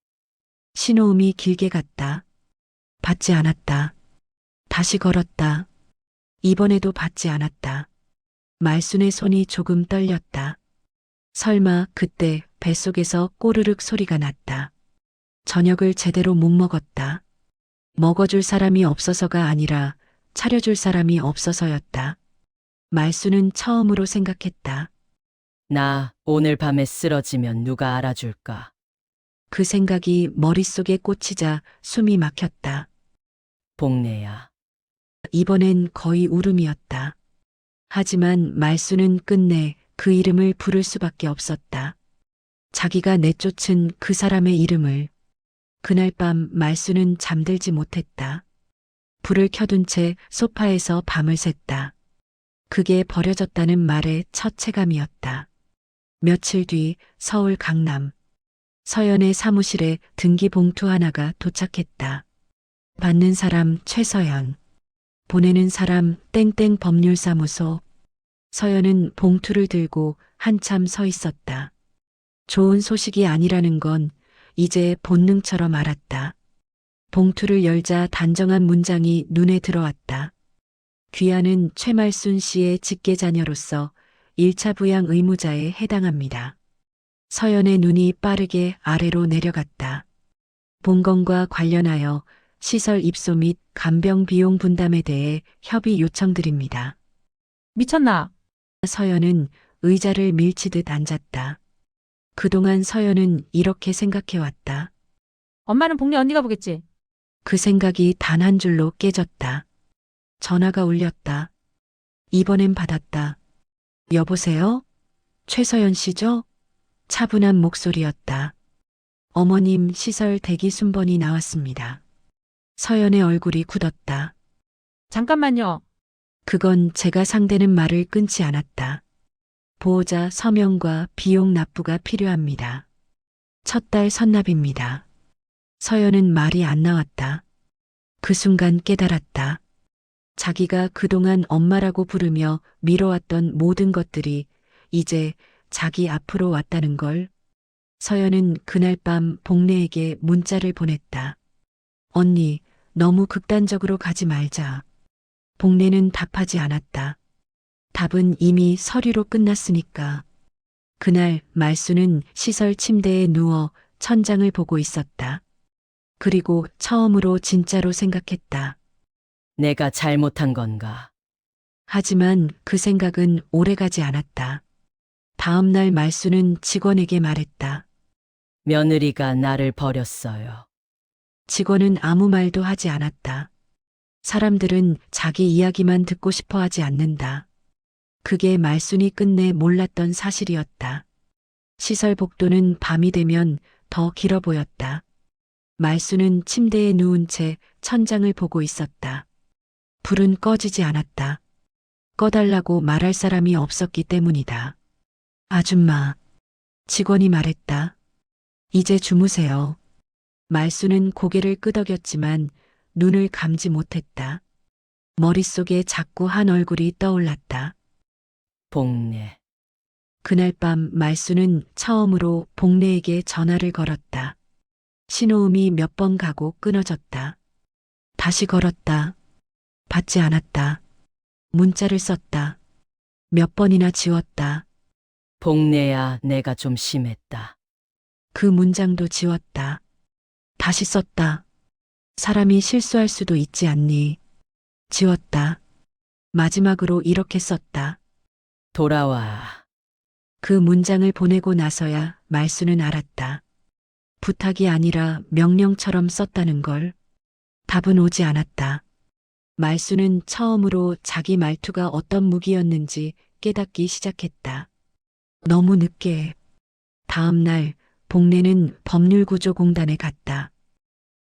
신호음이 길게 갔다. 받지 않았다. 다시 걸었다. 이번에도 받지 않았다. 말순의 손이 조금 떨렸다. 설마 그때 뱃속에서 꼬르륵 소리가 났다. 저녁을 제대로 못 먹었다. 먹어줄 사람이 없어서가 아니라 차려줄 사람이 없어서였다. 말수는 처음으로 생각했다. 나 오늘 밤에 쓰러지면 누가 알아줄까? 그 생각이 머릿속에 꽂히자 숨이 막혔다. 복내야. 이번엔 거의 울음이었다. 하지만 말수는 끝내 그 이름을 부를 수밖에 없었다. 자기가 내쫓은 그 사람의 이름을. 그날 밤 말수는 잠들지 못했다. 불을 켜둔 채 소파에서 밤을 샜다. 그게 버려졌다는 말의 첫 체감이었다. 며칠 뒤 서울 강남. 서연의 사무실에 등기 봉투 하나가 도착했다. 받는 사람 최서연. 보내는 사람 땡땡 법률사무소. 서연은 봉투를 들고 한참 서 있었다. 좋은 소식이 아니라는 건 이제 본능처럼 알았다. 봉투를 열자 단정한 문장이 눈에 들어왔다. 귀하는 최말순 씨의 직계자녀로서 1차 부양 의무자에 해당합니다. 서연의 눈이 빠르게 아래로 내려갔다. 본건과 관련하여 시설 입소 및 간병 비용 분담에 대해 협의 요청드립니다. 미쳤나? 서연은 의자를 밀치듯 앉았다. 그동안 서연은 이렇게 생각해왔다. 엄마는 복내 언니가 보겠지. 그 생각이 단 한 줄로 깨졌다. 전화가 울렸다. 이번엔 받았다. 여보세요? 최서연 씨죠? 차분한 목소리였다. 어머님 시설 대기 순번이 나왔습니다. 서연의 얼굴이 굳었다. 잠깐만요. 그건 제가 상대는 말을 끊지 않았다. 보호자 서명과 비용 납부가 필요합니다. 첫 달 선납입니다. 서연은 말이 안 나왔다. 그 순간 깨달았다. 자기가 그동안 엄마라고 부르며 미뤄왔던 모든 것들이 이제 자기 앞으로 왔다는 걸. 서연은 그날 밤 복래에게 문자를 보냈다. 언니, 너무 극단적으로 가지 말자. 복래는 답하지 않았다. 답은 이미 서류로 끝났으니까. 그날 말수는 시설 침대에 누워 천장을 보고 있었다. 그리고 처음으로 진짜로 생각했다. 내가 잘못한 건가? 하지만 그 생각은 오래가지 않았다. 다음 날 말수는 직원에게 말했다. 며느리가 나를 버렸어요. 직원은 아무 말도 하지 않았다. 사람들은 자기 이야기만 듣고 싶어 하지 않는다. 그게 말순이 끝내 몰랐던 사실이었다. 시설 복도는 밤이 되면 더 길어 보였다. 말순은 침대에 누운 채 천장을 보고 있었다. 불은 꺼지지 않았다. 꺼달라고 말할 사람이 없었기 때문이다. 아줌마. 직원이 말했다. 이제 주무세요. 말순은 고개를 끄덕였지만 눈을 감지 못했다. 머릿속에 자꾸 한 얼굴이 떠올랐다. 복내. 그날 밤 말수는 처음으로 복래에게 전화를 걸었다. 신호음이 몇 번 가고 끊어졌다. 다시 걸었다. 받지 않았다. 문자를 썼다. 몇 번이나 지웠다. 복내야, 내가 좀 심했다. 그 문장도 지웠다. 다시 썼다. 사람이 실수할 수도 있지 않니? 지웠다. 마지막으로 이렇게 썼다. 돌아와. 그 문장을 보내고 나서야 말수는 알았다. 부탁이 아니라 명령처럼 썼다는 걸. 답은 오지 않았다. 말수는 처음으로 자기 말투가 어떤 무기였는지 깨닫기 시작했다. 너무 늦게. 다음 날 복례는 법률구조공단에 갔다.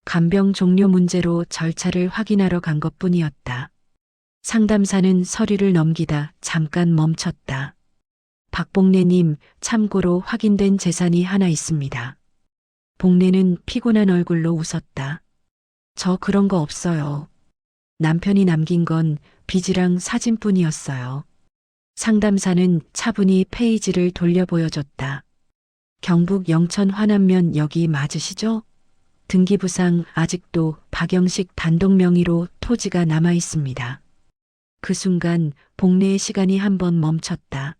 간병 종료 문제로 절차를 확인하러 간 것뿐이었다. 상담사는 서류를 넘기다 잠깐 멈췄다. 박복례님, 참고로 확인된 재산이 하나 있습니다. 복례는 피곤한 얼굴로 웃었다. 저 그런 거 없어요. 남편이 남긴 건 빚이랑 사진뿐이었어요. 상담사는 차분히 페이지를 돌려 보여줬다. 경북 영천 화남면 여기 맞으시죠? 등기부상 아직도 박영식 단독 명의로 토지가 남아 있습니다. 그 순간 복례의 시간이 한번 멈췄다.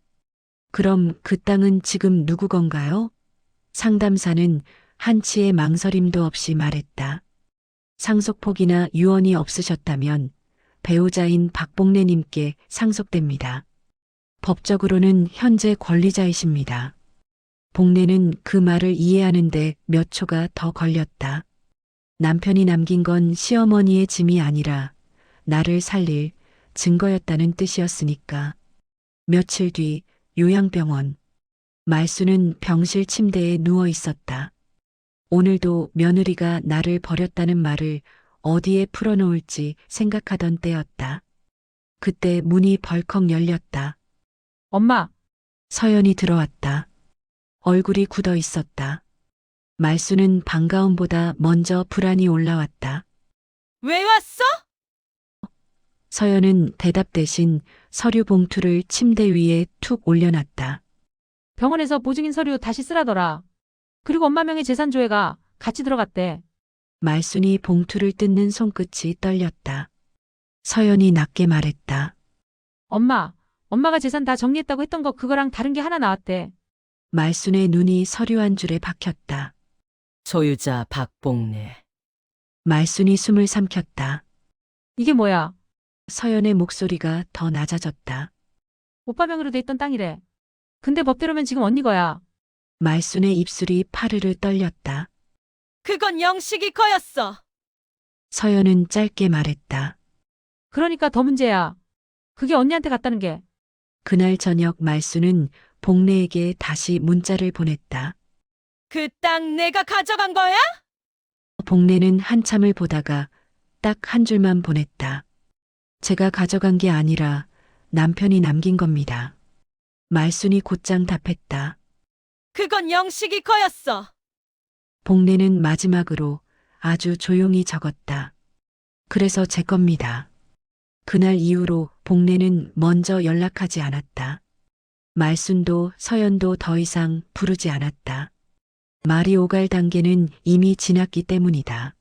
그럼 그 땅은 지금 누구 건가요? 상담사는 한치의 망설임도 없이 말했다. 상속폭이나 유언이 없으셨다면 배우자인 박복례님께 상속됩니다. 법적으로는 현재 권리자이십니다. 복례는 그 말을 이해하는데 몇 초가 더 걸렸다. 남편이 남긴 건 시어머니의 짐이 아니라 나를 살릴 증거였다는 뜻이었으니까. 며칠 뒤 요양병원. 말수는 병실 침대에 누워 있었다. 오늘도 며느리가 나를 버렸다는 말을 어디에 풀어놓을지 생각하던 때였다. 그때 문이 벌컥 열렸다. 엄마, 서연이 들어왔다. 얼굴이 굳어 있었다. 말수는 반가움보다 먼저 불안이 올라왔다. 왜 왔어? 서연은 대답 대신 서류 봉투를 침대 위에 툭 올려놨다. 병원에서 보증인 서류 다시 쓰라더라. 그리고 엄마 명의 재산 조회가 같이 들어갔대. 말순이 봉투를 뜯는 손끝이 떨렸다. 서연이 낮게 말했다. 엄마가 재산 다 정리했다고 했던 거 그거랑 다른 게 하나 나왔대. 말순의 눈이 서류 한 줄에 박혔다. 소유자 박복례. 말순이 숨을 삼켰다. 이게 뭐야? 서연의 목소리가 더 낮아졌다. 오빠 명의로 돼 있던 땅이래. 근데 법대로면 지금 언니 거야. 말순의 입술이 파르르 떨렸다. 그건 영식이 거였어. 서연은 짧게 말했다. 그러니까 더 문제야. 그게 언니한테 갔다는 게. 그날 저녁 말순은 복례에게 다시 문자를 보냈다. 그 땅 내가 가져간 거야? 복례는 한참을 보다가 딱 한 줄만 보냈다. 제가 가져간 게 아니라 남편이 남긴 겁니다. 말순이 곧장 답했다. 그건 영식이 거였어. 복례는 마지막으로 아주 조용히 적었다. 그래서 제 겁니다. 그날 이후로 복례는 먼저 연락하지 않았다. 말순도 서연도 더 이상 부르지 않았다. 말이 오갈 단계는 이미 지났기 때문이다.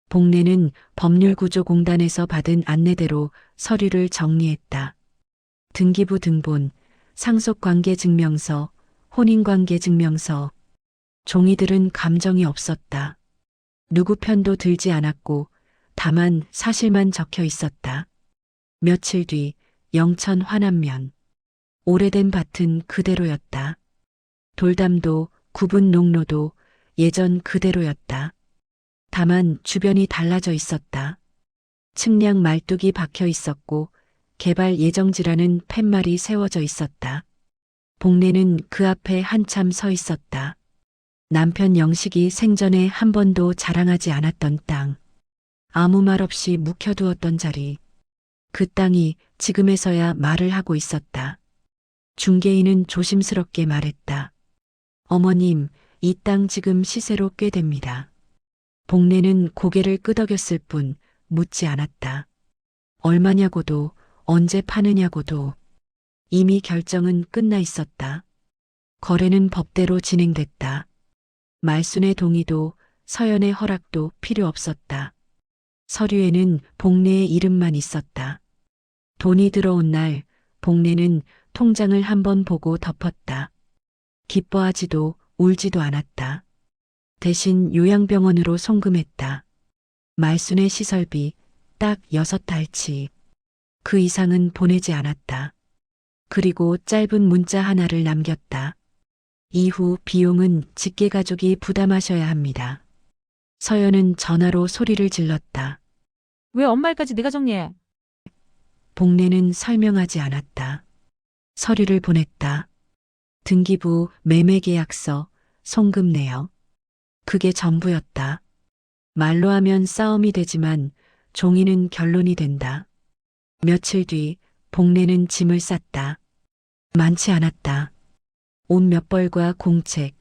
복례는 법률구조공단에서 받은 안내대로 서류를 정리했다. 등기부 등본, 상속관계증명서, 혼인관계증명서. 종이들은 감정이 없었다. 누구 편도 들지 않았고 다만 사실만 적혀 있었다. 며칠 뒤 영천 화남면. 오래된 밭은 그대로였다. 돌담도 구분 농로도 예전 그대로였다. 다만 주변이 달라져 있었다. 측량 말뚝이 박혀 있었고 개발 예정지라는 팻말이 세워져 있었다. 복례는 그 앞에 한참 서 있었다. 남편 영식이 생전에 한 번도 자랑하지 않았던 땅. 아무 말 없이 묵혀두었던 자리. 그 땅이 지금에서야 말을 하고 있었다. 중개인은 조심스럽게 말했다. 어머님, 이 땅 지금 시세로 꽤 됩니다. 복례는 고개를 끄덕였을 뿐 묻지 않았다. 얼마냐고도 언제 파느냐고도 이미 결정은 끝나 있었다. 거래는 법대로 진행됐다. 말순의 동의도 서연의 허락도 필요 없었다. 서류에는 복례의 이름만 있었다. 돈이 들어온 날 복례는 통장을 한번 보고 덮었다. 기뻐하지도 울지도 않았다. 대신 요양병원으로 송금했다. 말순의 시설비 딱 6달치. 그 이상은 보내지 않았다. 그리고 짧은 문자 하나를 남겼다. 이후 비용은 직계가족이 부담하셔야 합니다. 서연은 전화로 소리를 질렀다. 왜 엄마 일까지 내가 정리해? 복례는 설명하지 않았다. 서류를 보냈다. 등기부, 매매계약서, 송금 내역. 그게 전부였다. 말로 하면 싸움이 되지만 종이는 결론이 된다. 며칠 뒤 복례는 짐을 쌌다. 많지 않았다. 옷 몇 벌과 공책,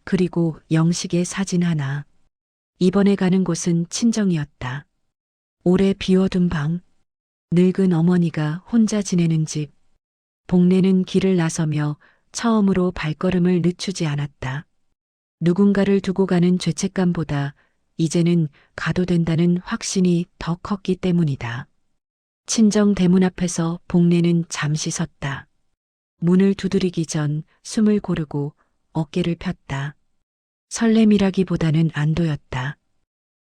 그리고 영식의 사진 하나. 이번에 가는 곳은 친정이었다. 오래 비워둔 방, 늙은 어머니가 혼자 지내는 집. 복례는 길을 나서며 처음으로 발걸음을 늦추지 않았다. 누군가를 두고 가는 죄책감보다 이제는 가도 된다는 확신이 더 컸기 때문이다. 친정 대문 앞에서 복례는 잠시 섰다. 문을 두드리기 전 숨을 고르고 어깨를 폈다. 설렘이라기보다는 안도였다.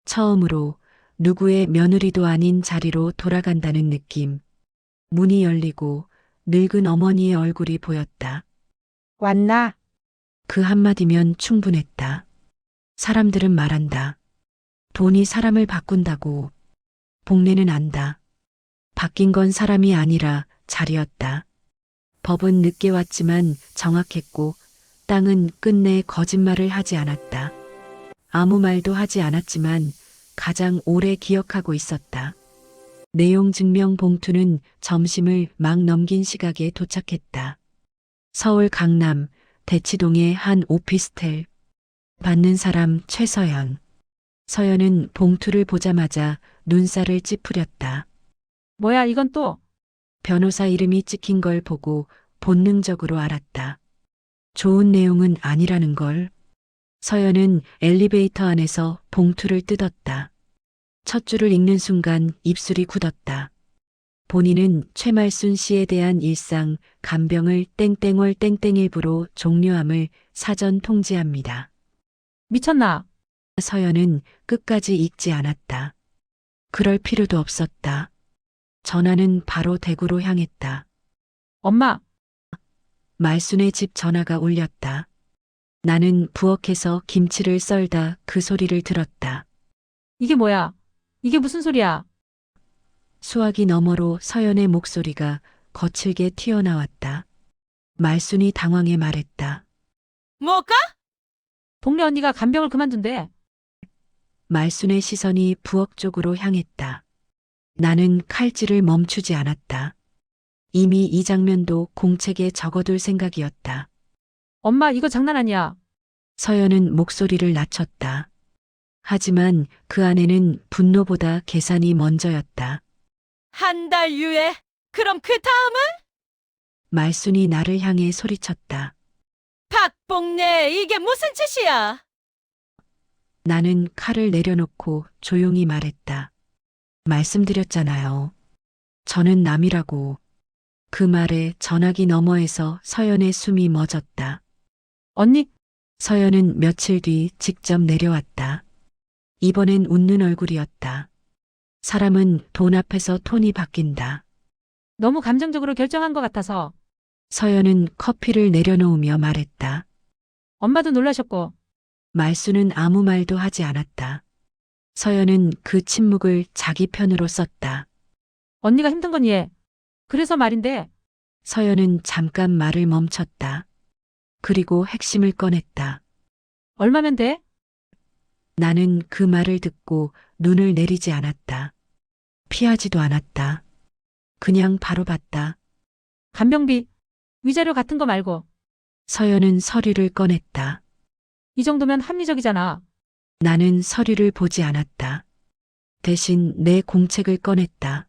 처음으로 누구의 며느리도 아닌 자리로 돌아간다는 느낌. 문이 열리고 늙은 어머니의 얼굴이 보였다. 왔나? 그 한마디면 충분했다. 사람들은 말한다. 돈이 사람을 바꾼다고. 복례는 안다. 바뀐 건 사람이 아니라 자리였다. 법은 늦게 왔지만 정확했고 땅은 끝내 거짓말을 하지 않았다. 아무 말도 하지 않았지만 가장 오래 기억하고 있었다. 내용 증명 봉투는 점심을 막 넘긴 시각에 도착했다. 서울 강남 대치동의 한 오피스텔. 받는 사람 최서연. 서연은 봉투를 보자마자 눈살을 찌푸렸다. 뭐야, 이건 또? 변호사 이름이 찍힌 걸 보고 본능적으로 알았다. 좋은 내용은 아니라는 걸. 서연은 엘리베이터 안에서 봉투를 뜯었다. 첫 줄을 읽는 순간 입술이 굳었다. 본인은 최말순 씨에 대한 일상 간병을 땡땡월 땡땡일부로 종료함을 사전 통지합니다. 미쳤나? 서연은 끝까지 읽지 않았다. 그럴 필요도 없었다. 전화는 바로 대구로 향했다. 엄마, 말순의 집 전화가 울렸다. 나는 부엌에서 김치를 썰다 그 소리를 들었다. 이게 뭐야? 이게 무슨 소리야? 수화기 너머로 서연의 목소리가 거칠게 튀어나왔다. 말순이 당황해 말했다. 뭐가? 복례 언니가 간병을 그만둔대. 말순의 시선이 부엌 쪽으로 향했다. 나는 칼질을 멈추지 않았다. 이미 이 장면도 공책에 적어둘 생각이었다. 엄마, 이거 장난 아니야. 서연은 목소리를 낮췄다. 하지만 그 안에는 분노보다 계산이 먼저였다. 한 달 유예. 그럼 그 다음은? 말순이 나를 향해 소리쳤다. 박복례, 이게 무슨 짓이야? 나는 칼을 내려놓고 조용히 말했다. 말씀드렸잖아요. 저는 남이라고. 그 말에 전화기 너머에서 서연의 숨이 멎었다. 언니, 서연은 며칠 뒤 직접 내려왔다. 이번엔 웃는 얼굴이었다. 사람은 돈 앞에서 톤이 바뀐다. 너무 감정적으로 결정한 것 같아서. 서연은 커피를 내려놓으며 말했다. 엄마도 놀라셨고. 말수는 아무 말도 하지 않았다. 서연은 그 침묵을 자기 편으로 썼다. 언니가 힘든 건 이해. 그래서 말인데, 서연은 잠깐 말을 멈췄다. 그리고 핵심을 꺼냈다. 얼마면 돼? 나는 그 말을 듣고 눈을 내리지 않았다. 피하지도 않았다. 그냥 바로 봤다. 간병비, 위자료 같은 거 말고. 서연은 서류를 꺼냈다. 이 정도면 합리적이잖아. 나는 서류를 보지 않았다. 대신 내 공책을 꺼냈다.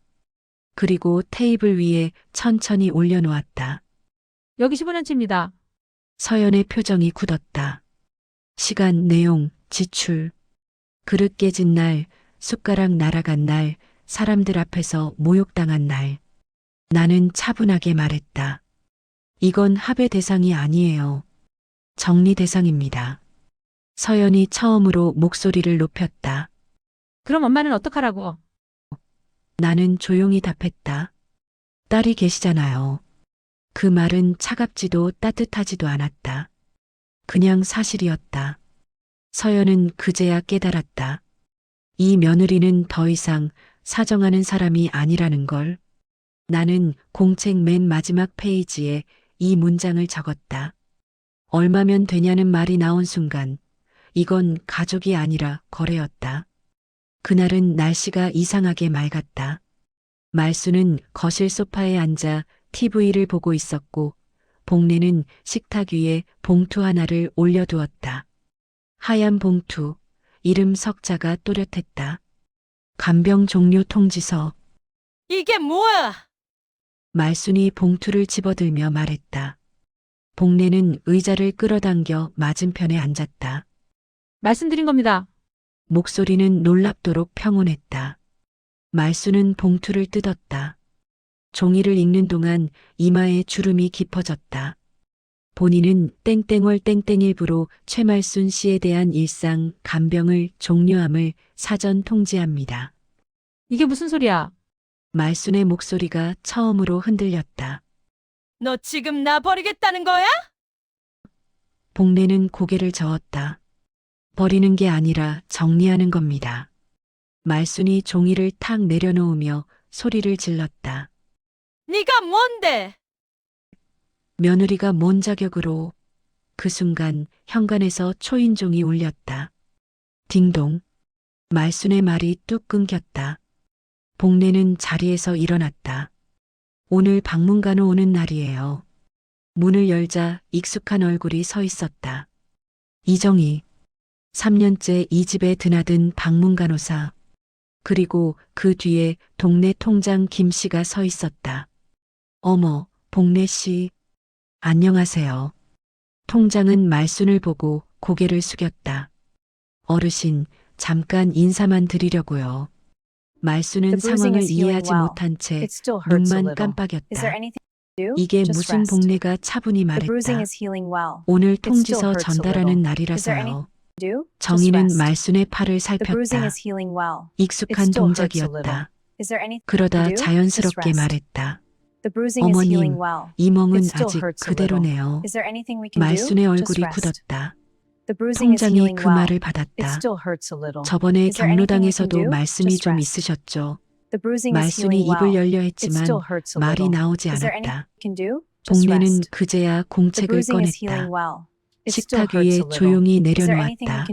그리고 테이블 위에 천천히 올려놓았다. 여기 15년치입니다. 서연의 표정이 굳었다. 시간, 내용, 지출. 그릇 깨진 날, 숟가락 날아간 날, 사람들 앞에서 모욕당한 날. 나는 차분하게 말했다. 이건 합의 대상이 아니에요. 정리 대상입니다. 서연이 처음으로 목소리를 높였다. 그럼 엄마는 어떡하라고? 나는 조용히 답했다. 딸이 계시잖아요. 그 말은 차갑지도 따뜻하지도 않았다. 그냥 사실이었다. 서연은 그제야 깨달았다. 이 며느리는 더 이상 사정하는 사람이 아니라는 걸. 나는 공책 맨 마지막 페이지에 이 문장을 적었다. 얼마면 되냐는 말이 나온 순간 이건 가족이 아니라 거래였다. 그날은 날씨가 이상하게 맑았다. 말수는 거실 소파에 앉아 TV를 보고 있었고 복례는 식탁 위에 봉투 하나를 올려두었다. 하얀 봉투, 이름 석자가 또렷했다. 간병 종료 통지서. 이게 뭐야? 말순이 봉투를 집어들며 말했다. 복례는 의자를 끌어당겨 맞은편에 앉았다. 말씀드린 겁니다. 목소리는 놀랍도록 평온했다. 말수는 봉투를 뜯었다. 종이를 읽는 동안 이마에 주름이 깊어졌다. 본인은 땡땡월 땡땡일부로 최말순 씨에 대한 일상 간병을 종료함을 사전 통지합니다. 이게 무슨 소리야? 말순의 목소리가 처음으로 흔들렸다. 너 지금 나 버리겠다는 거야? 복례는 고개를 저었다. 버리는 게 아니라 정리하는 겁니다. 말순이 종이를 탁 내려놓으며 소리를 질렀다. 네가 뭔데? 며느리가 뭔 자격으로. 그 순간 현관에서 초인종이 울렸다. 딩동. 말순의 말이 뚝 끊겼다. 복례는 자리에서 일어났다. 오늘 방문간호 오는 날이에요. 문을 열자 익숙한 얼굴이 서 있었다. 이정희. 3년째 이 집에 드나든 방문간호사. 그리고 그 뒤에 동네 통장 김 씨가 서 있었다. 어머, 복례 씨. 안녕하세요. 통장은 말순을 보고 고개를 숙였다. 어르신, 잠깐 인사만 드리려고요. 말순은 상황을 이해하지 못한 채 눈만 깜빡였다. 이게 무슨 복례가 차분히 말했다. 오늘 통지서 전달하는 날이라서요. 정희는 말순의 팔을 살폈다. 익숙한 동작이었다. 그러다 자연스럽게 말했다. 어머님, 이 멍은 아직 그대로네요. 말순의 얼굴이 굳었다. 통장이 그 말을 받았다. 저번에 경로당에서도 말씀이 좀 있으셨죠. 말순이 입을 열려 했지만 말이 나오지 않았다. 복례는 그제야 공책을 꺼냈다. 식탁 위에 조용히 내려놓았다.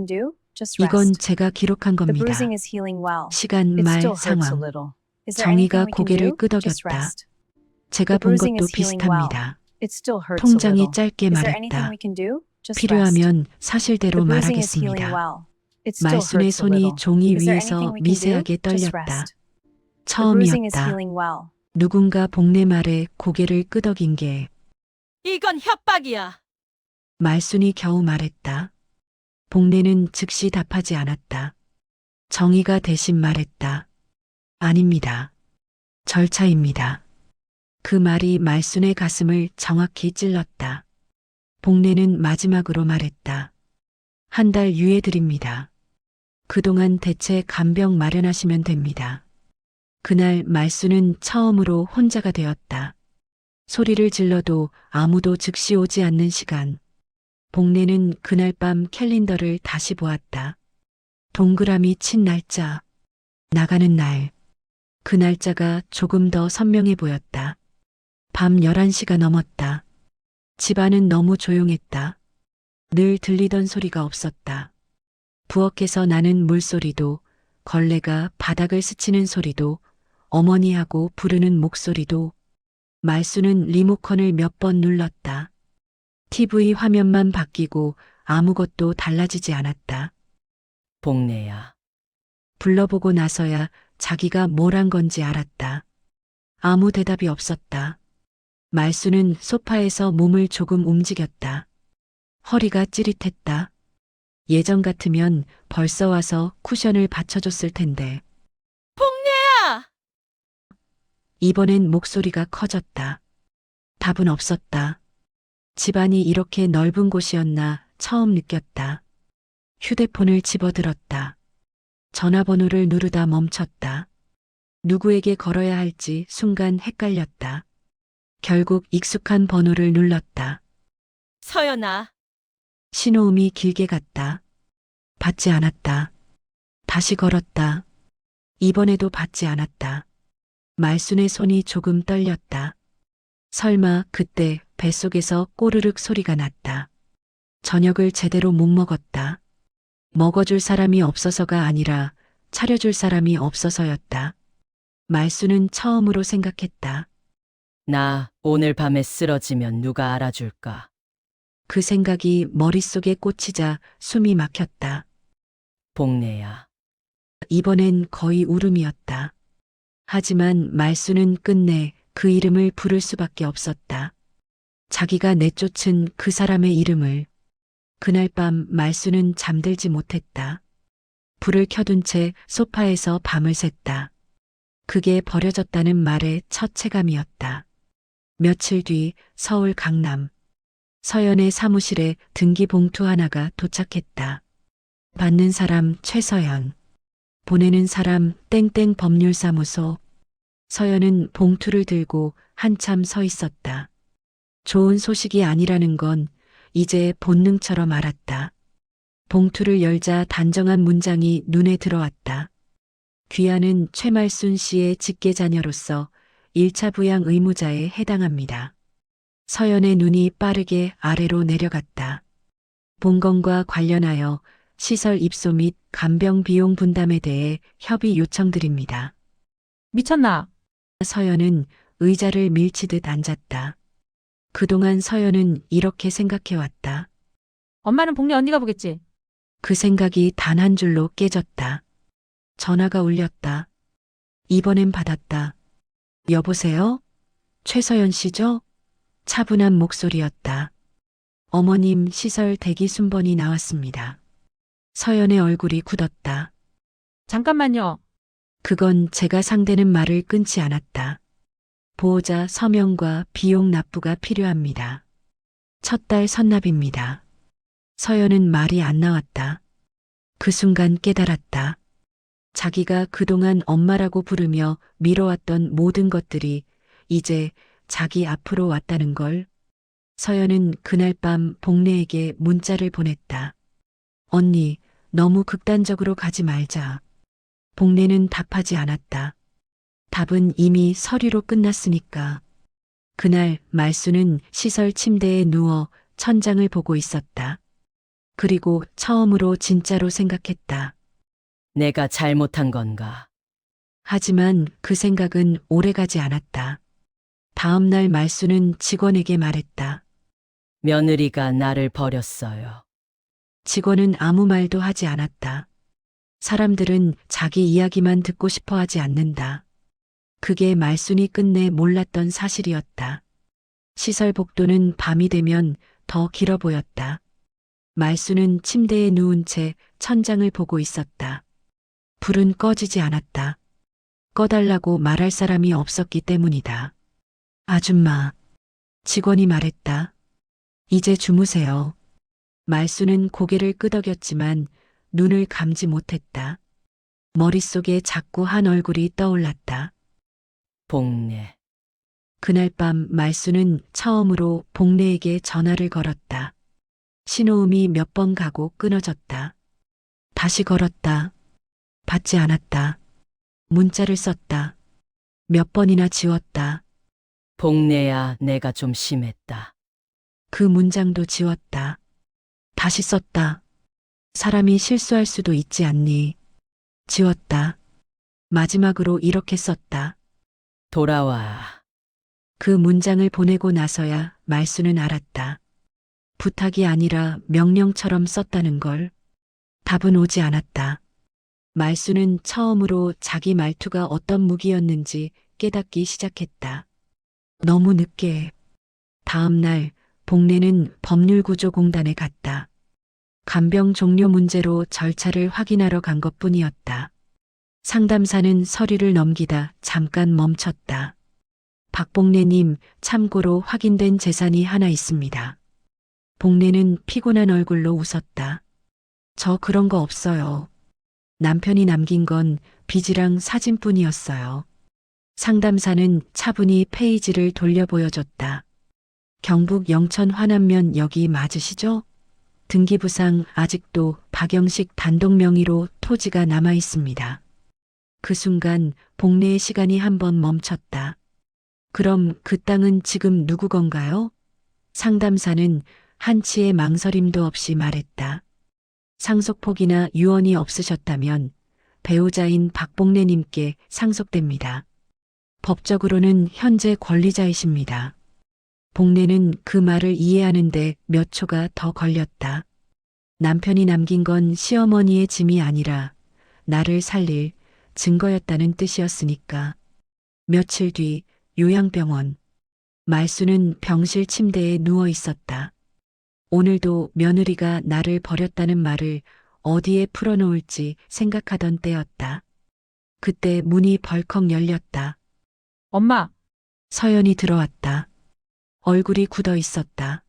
이건 제가 기록한 겁니다. 시간, 말, 상황. 정희가 고개를 끄덕였다. 제가 본 것도 비슷합니다. 통장이 짧게 말했다. 필요하면 사실대로 말하겠습니다. 말순의 손이 종이 위에서 미세하게 떨렸다. 처음이었다. 누군가 복례 말에 고개를 끄덕인 게. 이건 협박이야. 말순이 겨우 말했다. 복례는 즉시 답하지 않았다. 정희가 대신 말했다. 아닙니다. 절차입니다. 그 말이 말순의 가슴을 정확히 찔렀다. 복례는 마지막으로 말했다. 한 달 유예 드립니다. 그동안 대체 간병 마련하시면 됩니다. 그날 말순은 처음으로 혼자가 되었다. 소리를 질러도 아무도 즉시 오지 않는 시간. 복례는 그날 밤 캘린더를 다시 보았다. 동그라미 친 날짜. 나가는 날. 그 날짜가 조금 더 선명해 보였다. 밤 11시가 넘었다. 집안은 너무 조용했다. 늘 들리던 소리가 없었다. 부엌에서 나는 물소리도, 걸레가 바닥을 스치는 소리도, 어머니하고 부르는 목소리도. 말수는 리모컨을 몇 번 눌렀다. TV 화면만 바뀌고 아무것도 달라지지 않았다. 복례야. 불러보고 나서야 자기가 뭘 한 건지 알았다. 아무 대답이 없었다. 말수는 소파에서 몸을 조금 움직였다. 허리가 찌릿했다. 예전 같으면 벌써 와서 쿠션을 받쳐줬을 텐데. 복례야! 이번엔 목소리가 커졌다. 답은 없었다. 집안이 이렇게 넓은 곳이었나 처음 느꼈다. 휴대폰을 집어들었다. 전화번호를 누르다 멈췄다. 누구에게 걸어야 할지 순간 헷갈렸다. 결국 익숙한 번호를 눌렀다. 서연아, 신호음이 길게 갔다. 받지 않았다. 다시 걸었다. 이번에도 받지 않았다. 말순의 손이 조금 떨렸다. 설마 그때 뱃속에서 꼬르륵 소리가 났다. 저녁을 제대로 못 먹었다. 먹어줄 사람이 없어서가 아니라 차려줄 사람이 없어서였다. 말순은 처음으로 생각했다. 나 오늘 밤에 쓰러지면 누가 알아줄까? 그 생각이 머릿속에 꽂히자 숨이 막혔다. 복래야. 이번엔 거의 울음이었다. 하지만 말순은 끝내 그 이름을 부를 수밖에 없었다. 자기가 내쫓은 그 사람의 이름을. 그날 밤 말순은 잠들지 못했다. 불을 켜둔 채 소파에서 밤을 샜다. 그게 버려졌다는 말의 첫 체감이었다. 며칠 뒤 서울 강남. 서연의 사무실에 등기 봉투 하나가 도착했다. 받는 사람 최서연. 보내는 사람 땡땡 법률사무소. 서연은 봉투를 들고 한참 서 있었다. 좋은 소식이 아니라는 건 이제 본능처럼 알았다. 봉투를 열자 단정한 문장이 눈에 들어왔다. 귀하는 최말순 씨의 직계자녀로서 1차 부양 의무자에 해당합니다. 서연의 눈이 빠르게 아래로 내려갔다. 본건과 관련하여 시설 입소 및 간병 비용 분담에 대해 협의 요청드립니다. 미쳤나? 서연은 의자를 밀치듯 앉았다. 그동안 서연은 이렇게 생각해왔다. 엄마는 복래 언니가 보겠지. 그 생각이 단 한 줄로 깨졌다. 전화가 울렸다. 이번엔 받았다. 여보세요? 최서연 씨죠? 차분한 목소리였다. 어머님 시설 대기 순번이 나왔습니다. 서연의 얼굴이 굳었다. 잠깐만요. 그건 제가 상대는 말을 끊지 않았다. 보호자 서명과 비용 납부가 필요합니다. 첫 달 선납입니다. 서연은 말이 안 나왔다. 그 순간 깨달았다. 자기가 그동안 엄마라고 부르며 미뤄왔던 모든 것들이 이제 자기 앞으로 왔다는 걸. 서연은 그날 밤 복래에게 문자를 보냈다. 언니, 너무 극단적으로 가지 말자. 복래는 답하지 않았다. 답은 이미 서류로 끝났으니까. 그날 말순은 시설 침대에 누워 천장을 보고 있었다. 그리고 처음으로 진짜로 생각했다. 내가 잘못한 건가? 하지만 그 생각은 오래가지 않았다. 다음 날 말순은 직원에게 말했다. 며느리가 나를 버렸어요. 직원은 아무 말도 하지 않았다. 사람들은 자기 이야기만 듣고 싶어 하지 않는다. 그게 말순이 끝내 몰랐던 사실이었다. 시설 복도는 밤이 되면 더 길어 보였다. 말순은 침대에 누운 채 천장을 보고 있었다. 불은 꺼지지 않았다. 꺼달라고 말할 사람이 없었기 때문이다. 아줌마. 직원이 말했다. 이제 주무세요. 말순은 고개를 끄덕였지만 눈을 감지 못했다. 머릿속에 자꾸 한 얼굴이 떠올랐다. 복래. 그날 밤 말순은 처음으로 복래에게 전화를 걸었다. 신호음이 몇 번 가고 끊어졌다. 다시 걸었다. 받지 않았다. 문자를 썼다. 몇 번이나 지웠다. 복래야, 내가 좀 심했다. 그 문장도 지웠다. 다시 썼다. 사람이 실수할 수도 있지 않니? 지웠다. 마지막으로 이렇게 썼다. 돌아와. 그 문장을 보내고 나서야 말순은 알았다. 부탁이 아니라 명령처럼 썼다는 걸. 답은 오지 않았다. 말순은 처음으로 자기 말투가 어떤 무기였는지 깨닫기 시작했다. 너무 늦게. 다음 날 복래는 법률구조공단에 갔다. 간병 종료 문제로 절차를 확인하러 간 것뿐이었다. 상담사는 서류를 넘기다 잠깐 멈췄다. 박복래님, 참고로 확인된 재산이 하나 있습니다. 복래는 피곤한 얼굴로 웃었다. 저 그런 거 없어요. 남편이 남긴 건 빚이랑 사진뿐이었어요. 상담사는 차분히 페이지를 돌려 보여줬다. 경북 영천 화남면 여기 맞으시죠? 등기부상 아직도 박영식 단독 명의로 토지가 남아 있습니다. 그 순간 복례의 시간이 한번 멈췄다. 그럼 그 땅은 지금 누구 건가요? 상담사는 한치의 망설임도 없이 말했다. 상속폭이나 유언이 없으셨다면 배우자인 박복례님께 상속됩니다. 법적으로는 현재 권리자이십니다. 복례는 그 말을 이해하는데 몇 초가 더 걸렸다. 남편이 남긴 건 시어머니의 짐이 아니라 나를 살릴 증거였다는 뜻이었으니까. 며칠 뒤 요양병원. 말수는 병실 침대에 누워 있었다. 오늘도 며느리가 나를 버렸다는 말을 어디에 풀어놓을지 생각하던 때였다. 그때 문이 벌컥 열렸다. 엄마, 서연이 들어왔다. 얼굴이 굳어 있었다.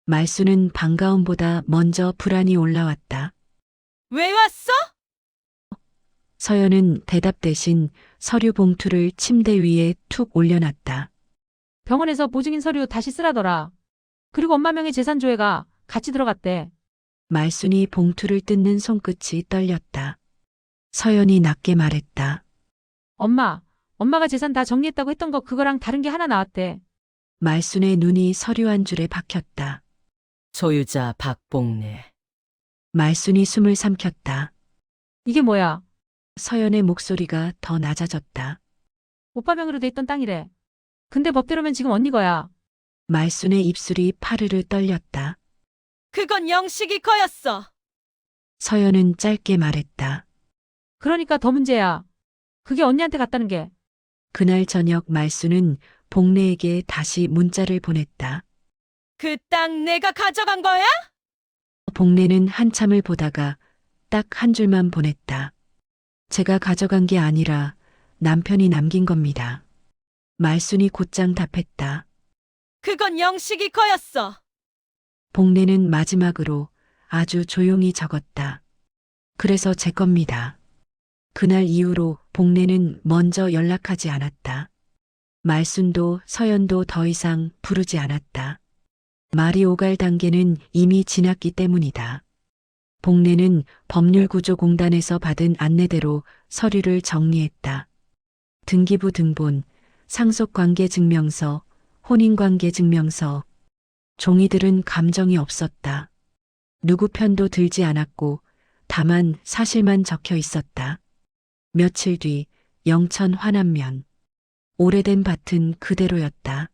말수는 반가움보다 먼저 불안이 올라왔다. 왜 왔어? 서연은 대답 대신 서류 봉투를 침대 위에 툭 올려놨다. 병원에서 보증인 서류 다시 쓰라더라. 그리고 엄마 명의 재산 조회가 같이 들어갔대. 말순이 봉투를 뜯는 손끝이 떨렸다. 서연이 낮게 말했다. 엄마가 재산 다 정리했다고 했던 거 그거랑 다른 게 하나 나왔대. 말순의 눈이 서류 한 줄에 박혔다. 소유자 박복례. 말순이 숨을 삼켰다. 이게 뭐야? 서연의 목소리가 더 낮아졌다. 오빠 명의로 돼 있던 땅이래. 근데 법대로면 지금 언니 거야. 말순의 입술이 파르르 떨렸다. 그건 영식이 거였어. 서연은 짧게 말했다. 그러니까 더 문제야. 그게 언니한테 갔다는 게. 그날 저녁 말순은 복례에게 다시 문자를 보냈다. 그 땅 내가 가져간 거야? 복례는 한참을 보다가 딱 한 줄만 보냈다. 제가 가져간 게 아니라 남편이 남긴 겁니다. 말순이 곧장 답했다. 그건 영식이 거였어. 복례는 마지막으로 아주 조용히 적었다. 그래서 제 겁니다. 그날 이후로 복례는 먼저 연락하지 않았다. 말순도 서연도 더 이상 부르지 않았다. 말이 오갈 단계는 이미 지났기 때문이다. 복례는 법률구조공단에서 받은 안내대로 서류를 정리했다. 등기부 등본, 상속관계증명서, 혼인관계증명서. 종이들은 감정이 없었다. 누구 편도 들지 않았고 다만 사실만 적혀 있었다. 며칠 뒤 영천 화남면. 오래된 밭은 그대로였다.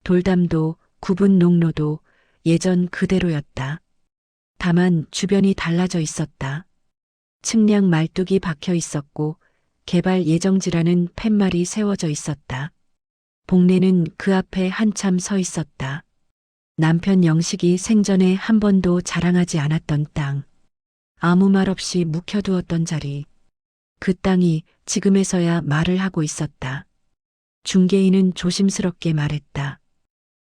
돌담도 구분 농로도 예전 그대로였다. 다만 주변이 달라져 있었다. 측량 말뚝이 박혀 있었고 개발 예정지라는 팻말이 세워져 있었다. 복례는 그 앞에 한참 서 있었다. 남편 영식이 생전에 한 번도 자랑하지 않았던 땅. 아무 말 없이 묵혀두었던 자리. 그 땅이 지금에서야 말을 하고 있었다. 중개인은 조심스럽게 말했다.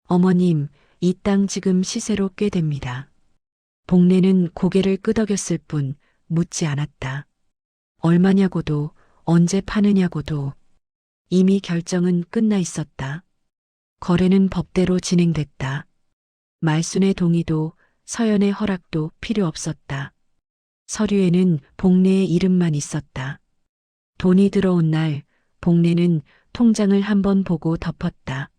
어머님, 이 땅 지금 시세로 꽤 됩니다. 복례는 고개를 끄덕였을 뿐 묻지 않았다. 얼마냐고도 언제 파느냐고도 이미 결정은 끝나 있었다. 거래는 법대로 진행됐다. 말순의 동의도 서연의 허락도 필요 없었다. 서류에는 복례의 이름만 있었다. 돈이 들어온 날 복례는 통장을 한번 보고 덮었다.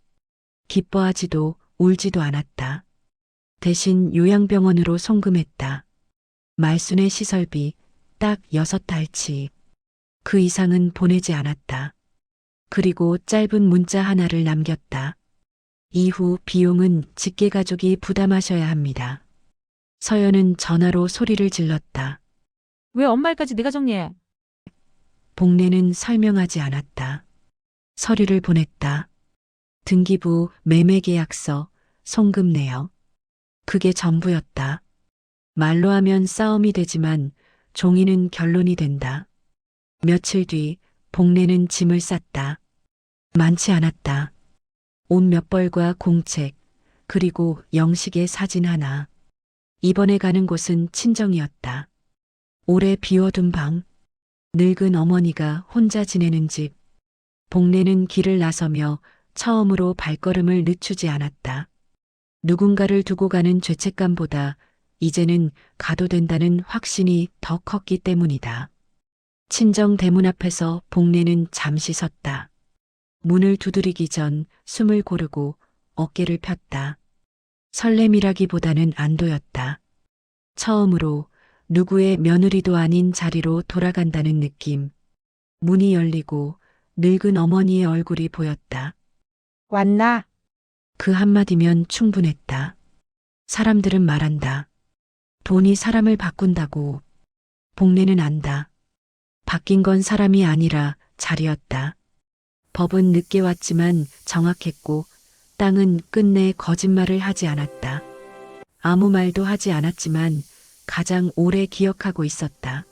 기뻐하지도 울지도 않았다. 대신 요양병원으로 송금했다. 말순의 시설비 딱 6달치. 그 이상은 보내지 않았다. 그리고 짧은 문자 하나를 남겼다. 이후 비용은 직계가족이 부담하셔야 합니다. 서연은 전화로 소리를 질렀다. 왜 엄마일까지 내가 정리해? 복례는 설명하지 않았다. 서류를 보냈다. 등기부 매매계약서, 송금 내역. 그게 전부였다. 말로 하면 싸움이 되지만 종이는 결론이 된다. 며칠 뒤 복례는 짐을 쌌다. 많지 않았다. 옷 몇 벌과 공책, 그리고 영식의 사진 하나. 이번에 가는 곳은 친정이었다. 오래 비워둔 방, 늙은 어머니가 혼자 지내는 집, 복례는 길을 나서며 처음으로 발걸음을 늦추지 않았다. 누군가를 두고 가는 죄책감보다 이제는 가도 된다는 확신이 더 컸기 때문이다. 친정 대문 앞에서 복례는 잠시 섰다. 문을 두드리기 전 숨을 고르고 어깨를 폈다. 설렘이라기보다는 안도였다. 처음으로 누구의 며느리도 아닌 자리로 돌아간다는 느낌. 문이 열리고 늙은 어머니의 얼굴이 보였다. 왔나? 그 한마디면 충분했다. 사람들은 말한다. 돈이 사람을 바꾼다고. 복례는 안다. 바뀐 건 사람이 아니라 자리였다. 법은 늦게 왔지만 정확했고 땅은 끝내 거짓말을 하지 않았다. 아무 말도 하지 않았지만 가장 오래 기억하고 있었다.